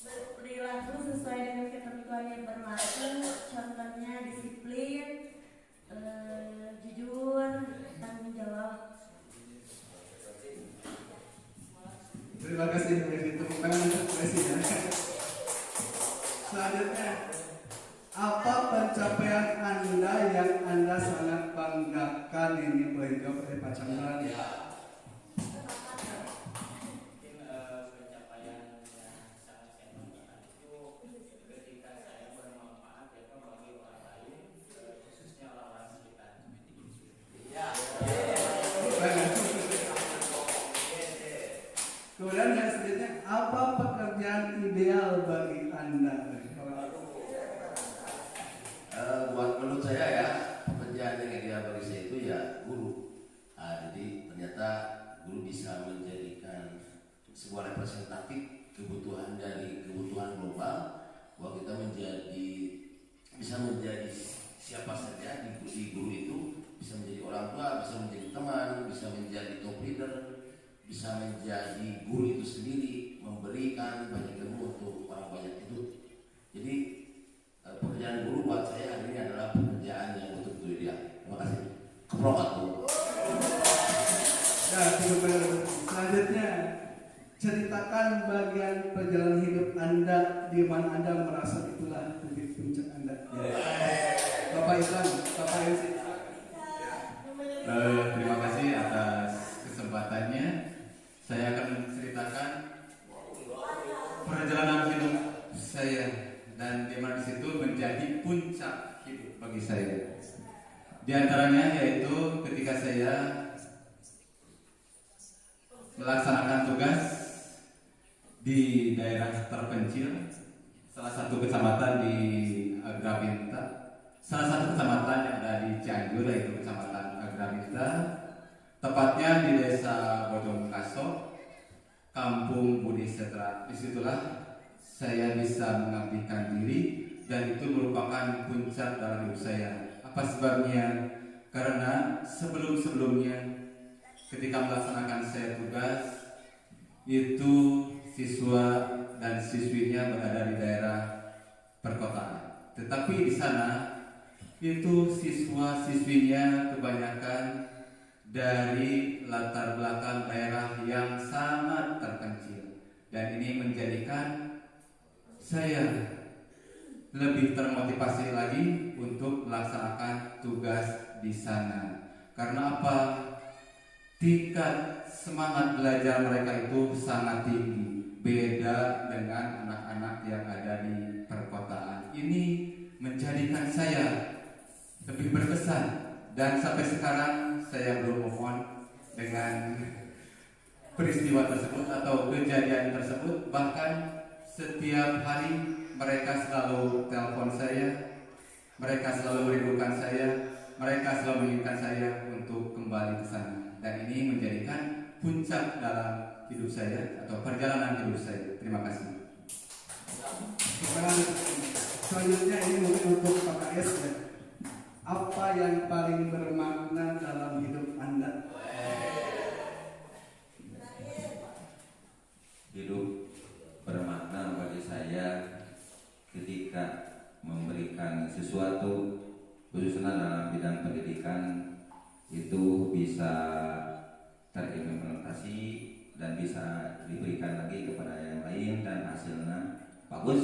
Berperilaku sesuai dengan ketentuan yang berlaku, contohnya disiplin, jujur, tanggung jawab. Terima kasih, tepuk tangan untuk presiden. Selanjutnya, apa pencapaian Anda yang Anda sangat banggakan? Ini boleh dijawab oleh Pak Chandra. Kemudian yang selanjutnya, apa pekerjaan ideal bagi Anda? Menurut saya ya, pekerjaan yang ideal bagi saya itu ya guru. Jadi ternyata guru bisa menjadikan sebuah representatif kebutuhan dari kebutuhan global, bahwa kita bisa menjadi siapa saja di guru itu, bisa menjadi orang tua, bisa menjadi teman, bisa menjadi top leader, bisa menjadi guru itu sendiri, memberikan banyak ilmu untuk orang banyak itu. Jadi pekerjaan guru buat saya hari ini adalah pekerjaan yang betul-betul ideal. Terima kasih. Keprokat Bu. Nah, selanjutnya, ceritakan bagian perjalanan hidup Anda di mana Anda merasa itulah titik puncak Anda. Bapak Islam, Bapak Yusuf. Terima kasih atas kesempatannya. Saya akan menceritakan perjalanan hidup saya dan di mana situ menjadi puncak hidup bagi saya. Di antaranya yaitu ketika saya melaksanakan tugas di daerah terpencil, salah satu kecamatan di Agrabinta, salah satu kecamatan yang ada di Cianjur yaitu kecamatan Agrabinta, tepatnya di desa Bojongkaso, Kampung Budi Setra. Disitulah saya bisa mengabdikan diri dan itu merupakan puncak dalam hidup saya. Apa sebabnya? Karena sebelum-sebelumnya ketika melaksanakan saya tugas itu siswa dan siswinya berada di daerah perkotaan. Tetapi di sana itu siswa-siswinya kebanyakan dari latar belakang daerah yang sangat terpencil, dan ini menjadikan saya lebih termotivasi lagi untuk melaksanakan tugas di sana. Karena apa? tingkat semangat belajar mereka itu sangat tinggi, beda dengan anak-anak yang ada di perkotaan. Ini menjadikan saya lebih berkesan, dan sampai sekarang saya belum move on dengan peristiwa tersebut atau kejadian tersebut. Bahkan setiap hari mereka selalu telepon saya, mereka selalu merindukan saya, mereka selalu menginginkan saya untuk kembali ke sana. Dan ini menjadikan puncak dalam hidup saya atau perjalanan hidup saya. Terima kasih. Selanjutnya ini mungkin untuk Pak KS ya. Apa yang paling bermakna dalam hidup Anda? Hidup bermakna bagi saya ketika memberikan sesuatu, khususnya dalam bidang pendidikan, itu bisa terimplementasi dan bisa diberikan lagi kepada yang lain dan hasilnya bagus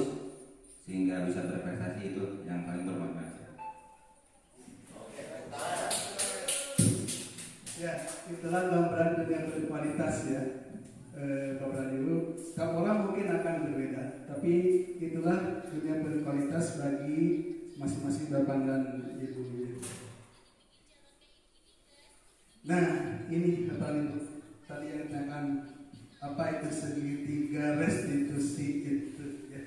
sehingga bisa berprestasi. Itu yang paling bermakna. Ya, itulah gambaran dunia berkualitas ya. Bapak Ibu, setiap orang mungkin akan berbeda, tapi itulah dunia berkualitas bagi masing-masing Bapak dan Ibu. Nah, ini Bapak Ibu, tadi yang ditanyakan apa itu segitiga restitusi itu ya.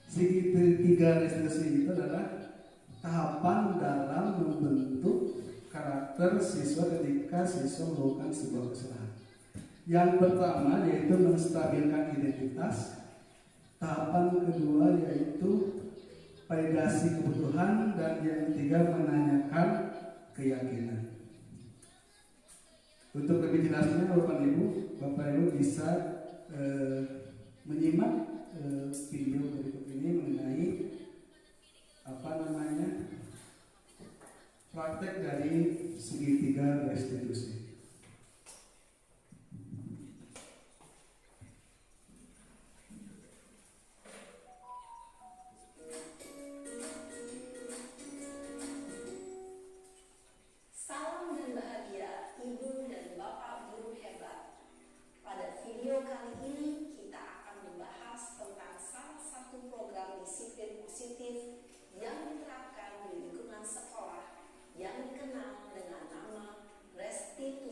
Segitiga restitusi itu adalah tahapan dalam membentuk karakter siswa ketika siswa melakukan sebuah kesalahan. Yang pertama yaitu menstabilkan identitas. Tahapan kedua yaitu validasi kebutuhan, dan yang ketiga menanyakan keyakinan. Untuk lebih jelasnya Bapak Ibu bisa menyimak video berikut ini mengenai praktek dari segitiga restitusi. Salam dan bahagia Ibu dan Bapak guru hebat. Pada video kali ini kita akan membahas tentang salah satu program disiplin positif yang diterapkan di lingkungan sekolah yang dikenal dengan nama restitusi.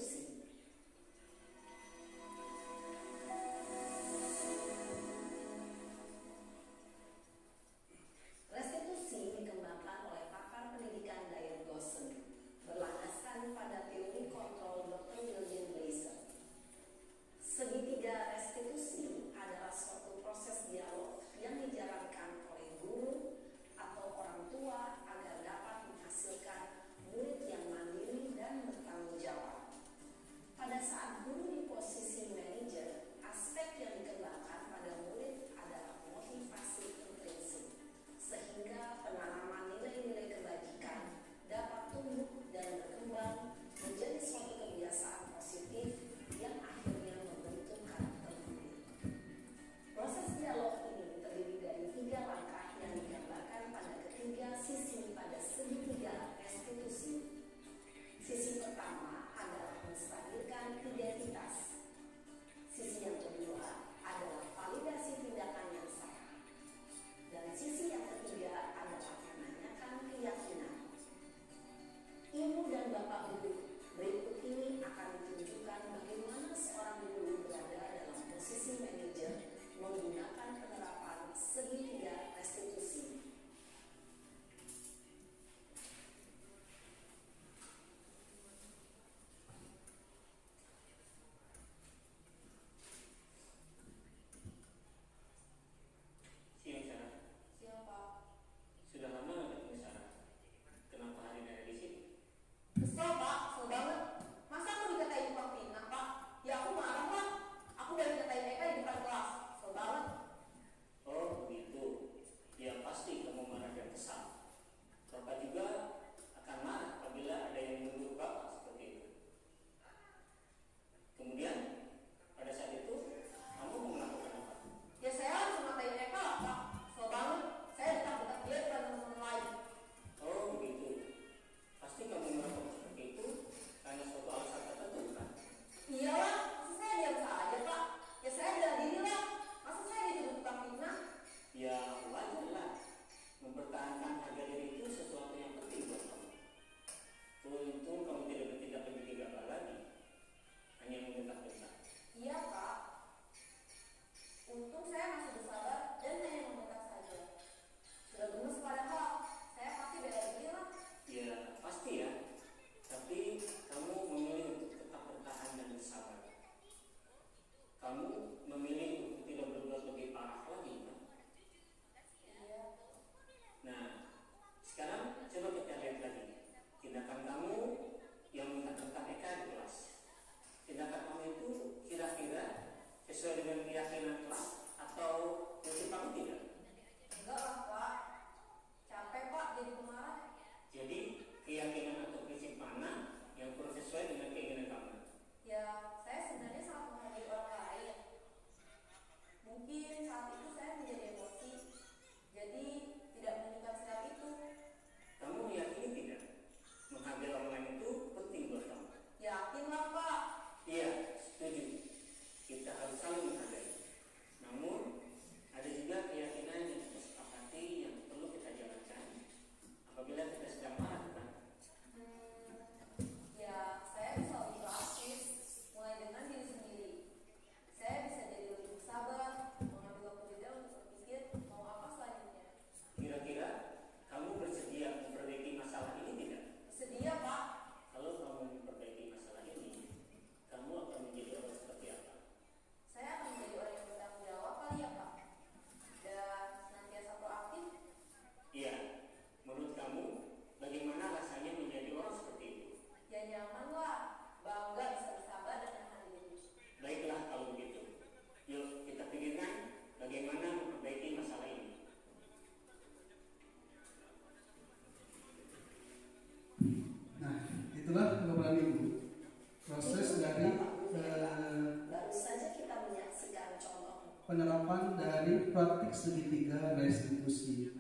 segitiga restitusi.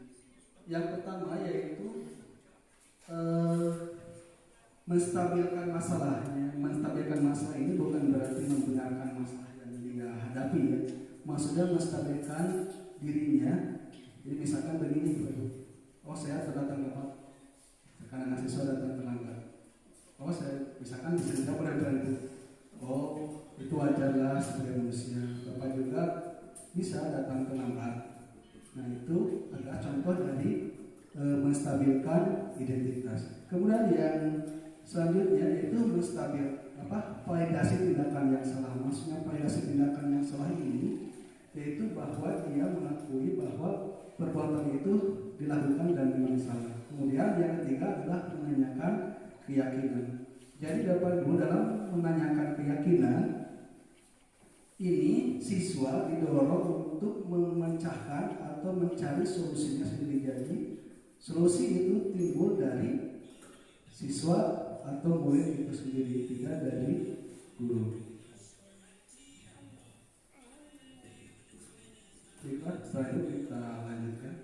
Yang pertama yaitu menstabilkan masalahnya. Menstabilkan masalah ini bukan berarti membenarkan masalah yang dia hadapi ya. Maksudnya menstabilkan dirinya. Jadi misalkan begini, oh saya terdatang tepat karena mahasiswa datang terlambat. Oh saya misalkan bisa tidak berarti oh itu wajarlah sebagai manusia. Bapak juga bisa datang terlambat. Nah itu adalah contoh dari menstabilkan identitas. Kemudian yang selanjutnya yaitu validasi tindakan yang salah. Maksudnya validasi tindakan yang salah ini yaitu bahwa dia mengakui bahwa perbuatan itu dilakukan dan memang salah. Kemudian yang ketiga adalah menanyakan keyakinan. Jadi Bapak Ibu dalam menanyakan keyakinan ini siswa didorong untuk memecahkan atau mencari solusinya sendiri. Jadi solusi itu timbul dari siswa atau murid itu sendiri, tidak dari guru. Baiklah, setelah itu kita lanjutkan.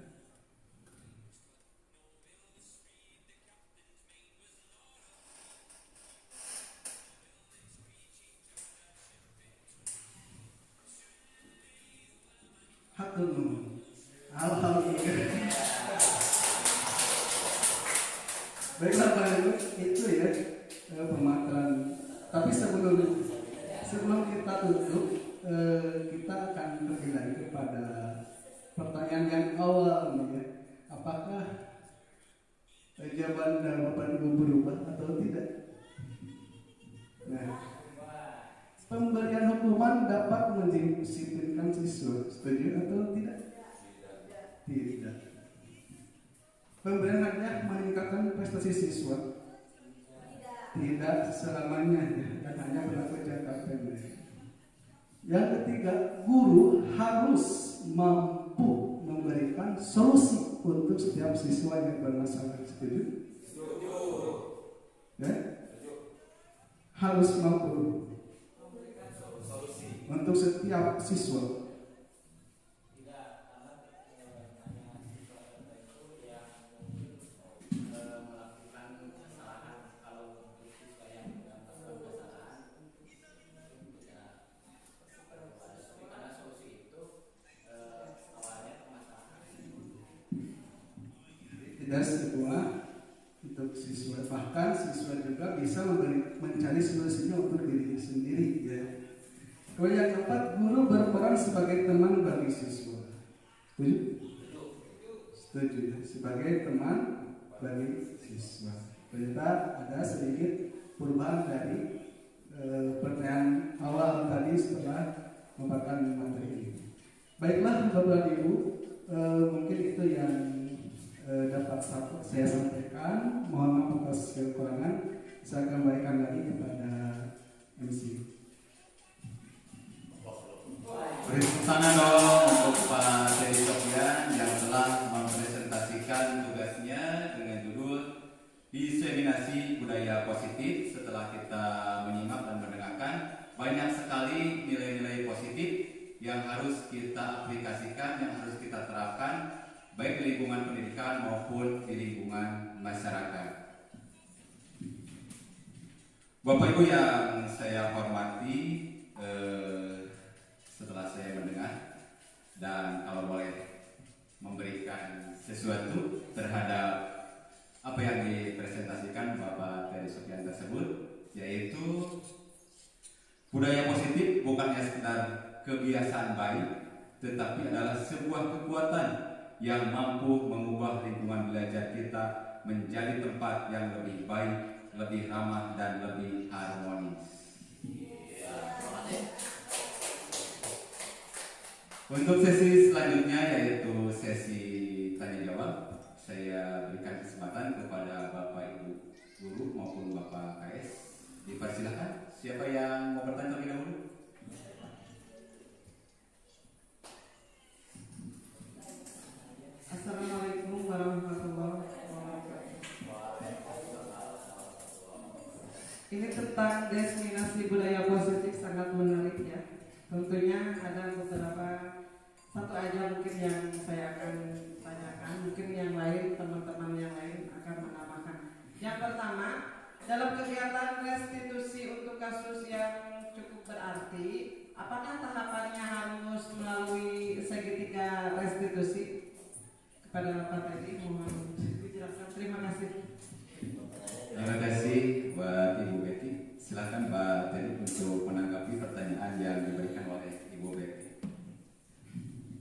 Hatur nuhun. Alhamdulillah. Baiklah Pak Ibu, itu ya pemaparan. Tapi sebelum kita tutup, kita akan pergi lagi kepada pertanyaan yang awal nih ya. Apakah jawaban dari Bapak Ibu berubah atau tidak? Nah, pemberian hukuman dapat mendisiplinkan siswa, setuju atau tidak? Tidak. Pemberian hadiah meningkatkan prestasi siswa? Tidak selamanya ya, dan hanya berlaku jangka pendek. Yang ketiga, guru harus mampu memberikan solusi untuk setiap siswa yang bermasalah. Setuju? Ya? Harus mampu untuk setiap siswa. Tidak semua untuk siswa, bahkan siswa juga bisa mencari solusinya untuk diri sendiri ya. Kemudian yang keempat, guru berperan sebagai teman bagi siswa. Setuju? Setuju ya? Sebagai teman bagi siswa. Ternyata ada sedikit perubahan dari pertanyaan awal tadi setelah memaparkan materi ini. Baiklah Bapak Ibu, mungkin itu yang dapat saya sampaikan. Mohon maaf atas kekurangan. Saya kembalikan lagi kepada MC. Beri tepuk tangan dong untuk Pak Teddy Sofyan yang telah mempresentasikan tugasnya dengan judul Diseminasi Budaya Positif. Setelah kita menyimak dan mendengarkan, banyak sekali nilai-nilai positif yang harus kita aplikasikan, yang harus kita terapkan baik di lingkungan pendidikan maupun di lingkungan masyarakat. Bapak Ibu yang saya hormati, setelah saya mendengar dan kalau boleh memberikan sesuatu terhadap apa yang dipresentasikan Bapak Teddy Sofyan tersebut, yaitu budaya positif bukannya sekedar kebiasaan baik, tetapi adalah sebuah kekuatan yang mampu mengubah lingkungan belajar kita menjadi tempat yang lebih baik, lebih ramah dan lebih harmonis. Untuk sesi selanjutnya yaitu sesi tanya jawab, saya berikan kesempatan kepada Bapak Ibu guru maupun Bapak KS. Dipersilakan. Siapa yang mau bertanya terlebih dahulu? Assalamualaikum warahmatullahi wabarakatuh. Ini tentang diseminasi budaya positif sangat menarik ya. Tentunya ada beberapa satu aja mungkin yang saya akan tanyakan, mungkin yang lain teman-teman yang lain akan menambahkan. Yang pertama, dalam kegiatan restitusi untuk kasus yang cukup berarti, apakah tahapannya harus melalui segitiga restitusi? Kepada Pak Teddy mohon dijelaskan. Terima kasih. Terima kasih buat Ibu Betty. Silakan Pak Teddy untuk menanggapi pertanyaan yang diberikan oleh Ibu Betty.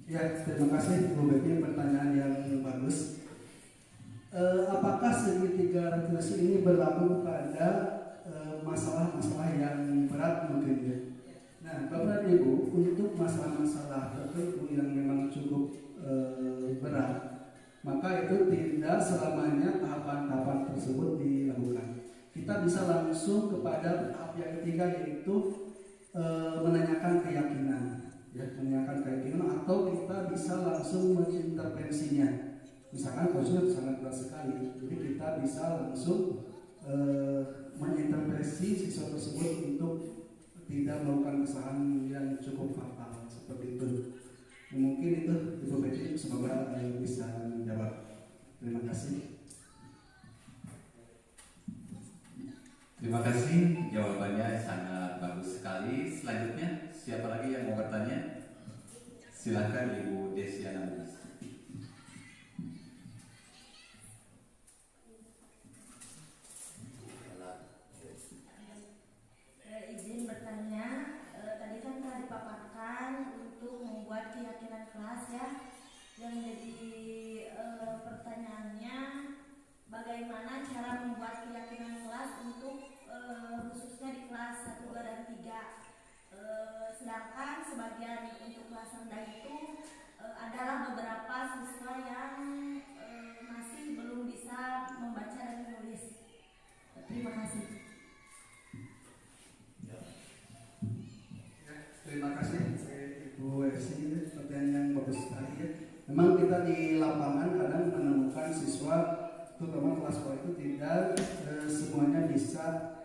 Ya, terima kasih Bu Betty, pertanyaan yang bagus. Apakah segitiga restitusi ini berlaku pada masalah-masalah yang berat mungkin ya? Nah, Bapak Ibu, untuk masalah-masalah tertentu yang memang cukup berat, maka itu tidak selamanya tahapan-tahapan tersebut dilakukan. Kita bisa langsung kepada tahap yang ketiga, yaitu menanyakan keyakinan. Ya, menanyakan keyakinan, atau kita bisa langsung mengintervensinya. Misalkan kasusnya sangat berat sekali, jadi kita bisa langsung mengintervensi siswa tersebut untuk tidak melakukan kesalahan yang cukup fatal seperti itu. Mungkin itu Ibu Betty, semoga bisa menjawab. Terima kasih. Terima kasih, jawabannya sangat bagus sekali. Selanjutnya, siapa lagi yang mau bertanya? Silakan Ibu Desiana Lubis. Izin bertanya, tadi kan telah dipaparkan untuk membuat keyakinan kelas ya. Yang jadi pertanyaannya, bagaimana cara membuat keyakinan kelas untuk khususnya di kelas 1, 2, dan 3. Sedangkan sebagian untuk kelas rendah itu adalah beberapa siswa yang masih belum bisa membaca dan menulis. Terima kasih. Terima kasih Ibu Esi, pertanyaan yang bagus sekali ya. Memang kita di lapangan kadang menemukan siswa, terutama kelas bawah itu tidak semuanya bisa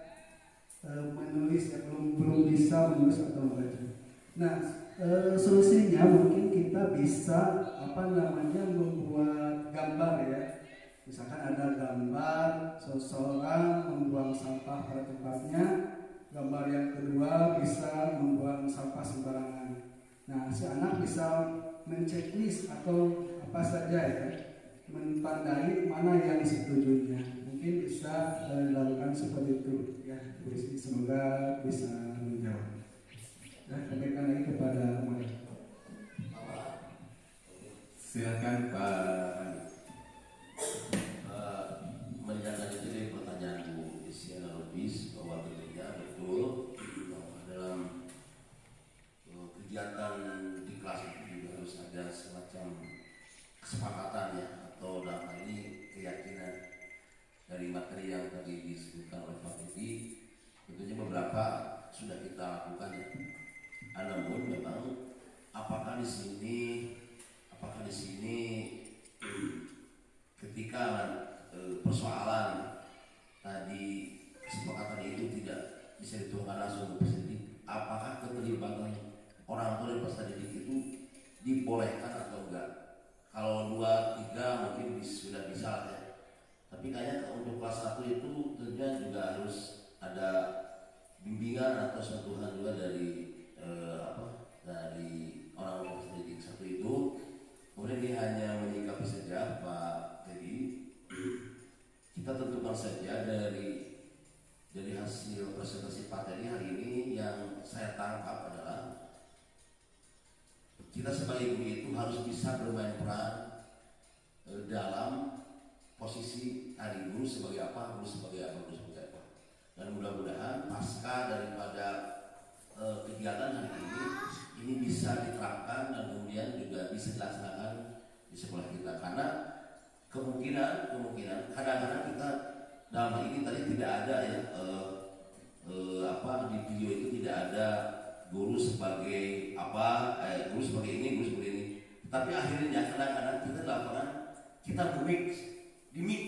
menulis ya, belum bisa menulis atau membaca. Nah, solusinya mungkin kita bisa membuat gambar ya. Misalkan ada gambar seseorang membuang sampah pada tempatnya. Gambar yang kedua bisa membuang sampah sembarangan. Nah, si anak bisa menceklis atau apa saja ya, mentandai mana yang disetujuinya. Mungkin bisa dilakukan seperti itu ya. Semoga bisa menjawab. Ya, kembalikan lagi kepada moderator. Silakan Pak. Menjawab itu dari pertanyaan Bu Desiana Lubis bahwa betul bahwa dalam kegiatan di kelas itu juga harus ada semacam kesepakatan ya, atau dalam hal ini keyakinan dari materi yang tadi disebutkan oleh Pak Teddy. Tentunya beberapa sudah kita lakukan ya. Namun memang apakah di sini ketika persoalan tadi kesepakatan itu tidak bisa dituangkan langsung ke peserta, apakah keterlibatan orang tua dan peserta didik itu dibolehkan atau enggak? Kalau 2, 3 mungkin sudah bisa ya. Tapi kayaknya untuk kelas 1 itu tentunya juga harus ada bimbingan atau sentuhan juga dari dari orang tua peserta didik. Satu itu, kemudian dia hanya menyikapi saja Pak Teddy. Kita tentukan saja dari hasil presentasi Pak Teddy hari ini yang saya tangkap adalah kita sebagai guru itu harus bisa bermain peran dalam posisi hari guru sebagai apa, guru sebagai apa, guru sebagai apa. Dan mudah-mudahan pasca daripada kegiatan hari ini bisa diterapkan dan kemudian juga bisa dilaksanakan di sekolah kita. Karena kemungkinan kadang-kadang kita dalam hal ini tadi tidak ada ya di video itu tidak ada guru sebagai guru sebagai ini, tapi akhirnya kadang-kadang kita di lapangan kita dimik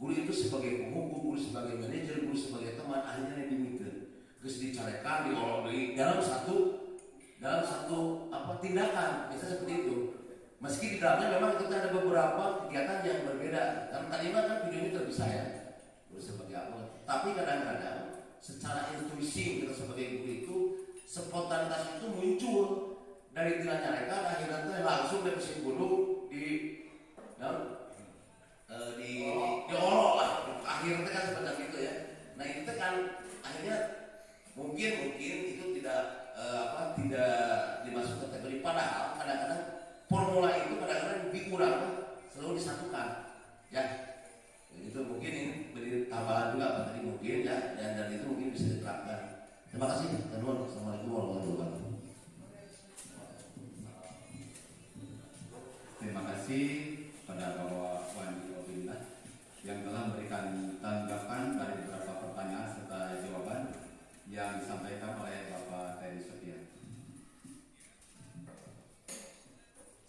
guru itu sebagai pemukul, guru sebagai manajer, guru sebagai teman, akhirnya dimikir terus dicarekan diolok dalam satu dalam satu tindakan, misalnya seperti itu. Meski di dalamnya memang kita ada beberapa kegiatan yang berbeda. Dan tadi kan video ini terpisah ya, seperti apa. Tapi kadang-kadang secara intuisi kita sebagai guru itu spontanitas itu muncul dari tiranya mereka, dan akhirnya langsung dari kesimpulan diolok lah. Akhirnya kan seperti itu ya. Nah itu kan akhirnya mungkin itu tidak dimasuk kategori, padahal kadang-kadang formula itu kadang-kadang lebih kurang selalu disatukan ya. Itu mungkin ini beri tambahan juga apa tadi mungkin ya, dan itu mungkin bisa diterapkan. Terima kasih. Assalamualaikum warahmatullahi wabarakatuh. Terima kasih pada Bapak Wandi Obillah yang telah memberikan tanggapan dari beberapa pertanyaan serta jawaban yang disampaikan oleh Bapak Teddy Sofian.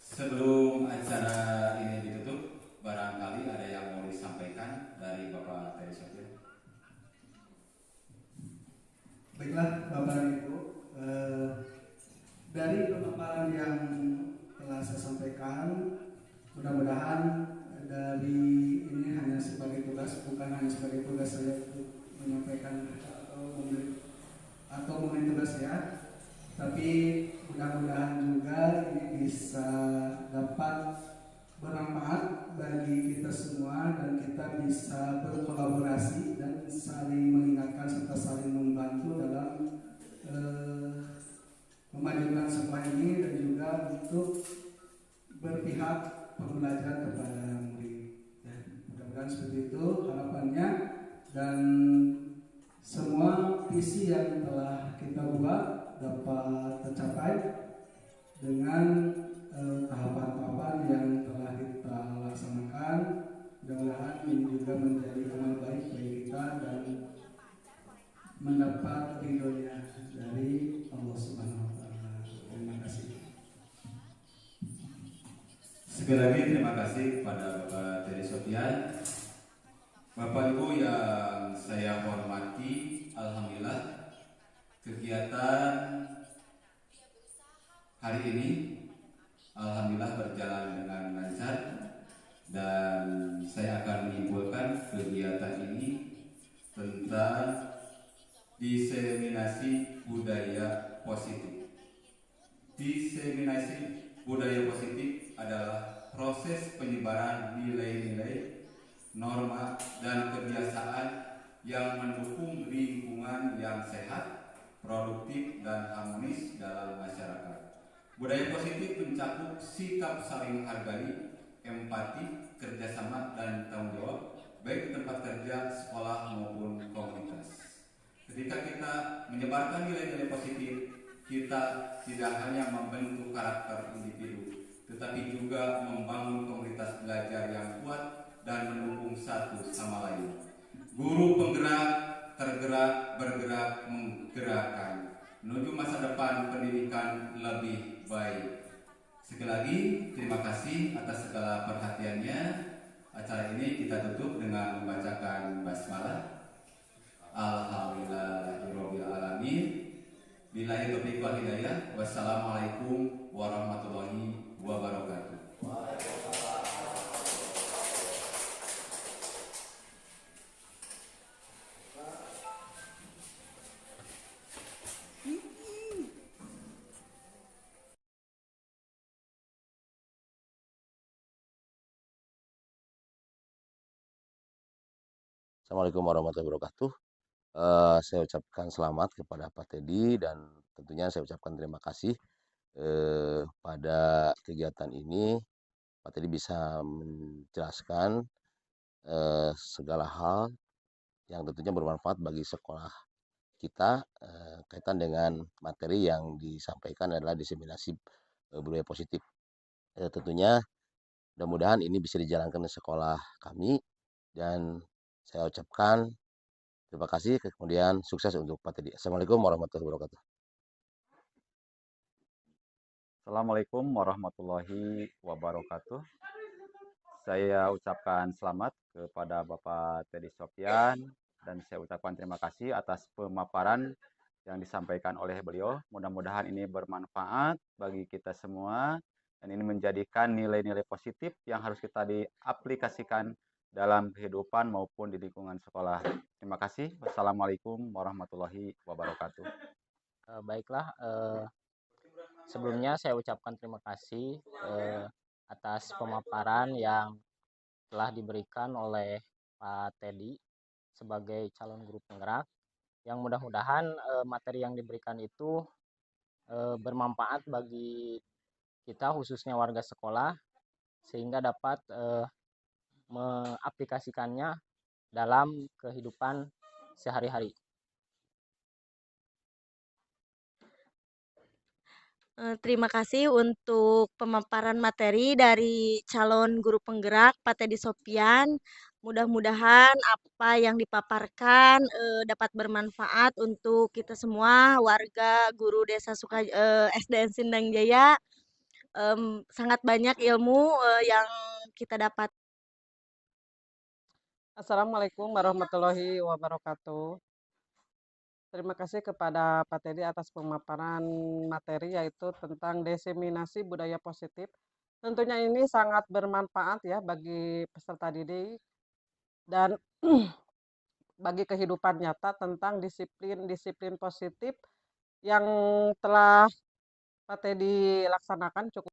Sebelum acara ini ditutup, barangkali ada yang mau disampaikan dari Bapak Teddy Sofian. Baiklah Bapak dan Ibu, dari pemaparan yang telah saya sampaikan, mudah-mudahan dari ini hanya sebagai tugas, bukan hanya sebagai tugas saya untuk menyampaikan atau memberi tugas ya, tapi mudah-mudahan juga ini bisa dapat bermanfaat bagi kita semua dan kita bisa berkolaborasi dan saling mengingatkan serta saling membantu dalam memajukan sekolah ini, dan juga untuk berpihak pembelajaran kepada murid. Ya, mudah-mudahan seperti itu harapannya, dan semua visi yang telah kita buat dapat tercapai dengan tahapan-tahapan yang telah kita laksanakan. Mudah-mudahan ini juga menjadi amal baik bagi kita dan mendapat ridhonya dari Allah Subhanahu wa Ta'ala. Terima kasih. Sekali lagi terima kasih kepada Bapak Teddy Sofian. Bapak Ibu yang saya hormati, alhamdulillah kegiatan hari ini alhamdulillah berjalan dengan lancar, dan saya akan menyimpulkan kegiatan ini tentang diseminasi budaya positif. Diseminasi budaya positif adalah proses penyebaran nilai-nilai, norma, dan kebiasaan yang mendukung lingkungan yang sehat, produktif, dan harmonis dalam masyarakat. Budaya positif mencakup sikap saling menghargai, empati, kerjasama, dan tanggung jawab, baik di tempat kerja, sekolah, maupun komunitas. Ketika kita menyebarkan nilai-nilai positif, kita tidak hanya membentuk karakter individu, tetapi juga membangun komunitas belajar yang kuat dan mendukung satu sama lain. Guru penggerak, tergerak, bergerak, menggerakkan menuju masa depan pendidikan lebih baik. Sekali lagi, terima kasih atas segala perhatiannya. Acara ini kita tutup dengan membacakan basmalah. Alhamdulillahirabbil alamin. Billahi taufiq wal hidayah. Wassalamualaikum warahmatullahi wabarakatuh. Assalamualaikum warahmatullahi wabarakatuh. Saya ucapkan selamat kepada Pak Teddy, dan tentunya saya ucapkan terima kasih pada kegiatan ini. Pak Teddy bisa menjelaskan segala hal yang tentunya bermanfaat bagi sekolah kita kaitan dengan materi yang disampaikan adalah diseminasi budaya positif. Tentunya mudah-mudahan ini bisa dijalankan di sekolah kami, dan saya ucapkan terima kasih, kemudian sukses untuk Pak Teddy. Assalamualaikum warahmatullahi wabarakatuh. Assalamualaikum warahmatullahi wabarakatuh. Saya ucapkan selamat kepada Bapak Teddy Sofian, dan saya ucapkan terima kasih atas pemaparan yang disampaikan oleh beliau. Mudah-mudahan ini bermanfaat bagi kita semua dan ini menjadikan nilai-nilai positif yang harus kita diaplikasikan dalam kehidupan maupun di lingkungan sekolah. Terima kasih. Wassalamualaikum warahmatullahi wabarakatuh. Baiklah, sebelumnya saya ucapkan terima kasih atas pemaparan yang telah diberikan oleh Pak Teddy sebagai calon guru penggerak, yang mudah-mudahan materi yang diberikan itu bermanfaat bagi kita khususnya warga sekolah sehingga dapat mengaplikasikannya dalam kehidupan sehari-hari. Terima kasih untuk pemaparan materi dari calon guru penggerak Pak Teddy Sopian. Mudah-mudahan apa yang dipaparkan dapat bermanfaat untuk kita semua warga guru Desa SDN Sindang Jaya. Sangat banyak ilmu yang kita dapat. Assalamualaikum warahmatullahi wabarakatuh. Terima kasih kepada Pak Teddy atas pemaparan materi yaitu tentang diseminasi budaya positif. Tentunya ini sangat bermanfaat ya bagi peserta didik dan bagi kehidupan nyata tentang disiplin-disiplin positif yang telah Pak Teddy laksanakan cukup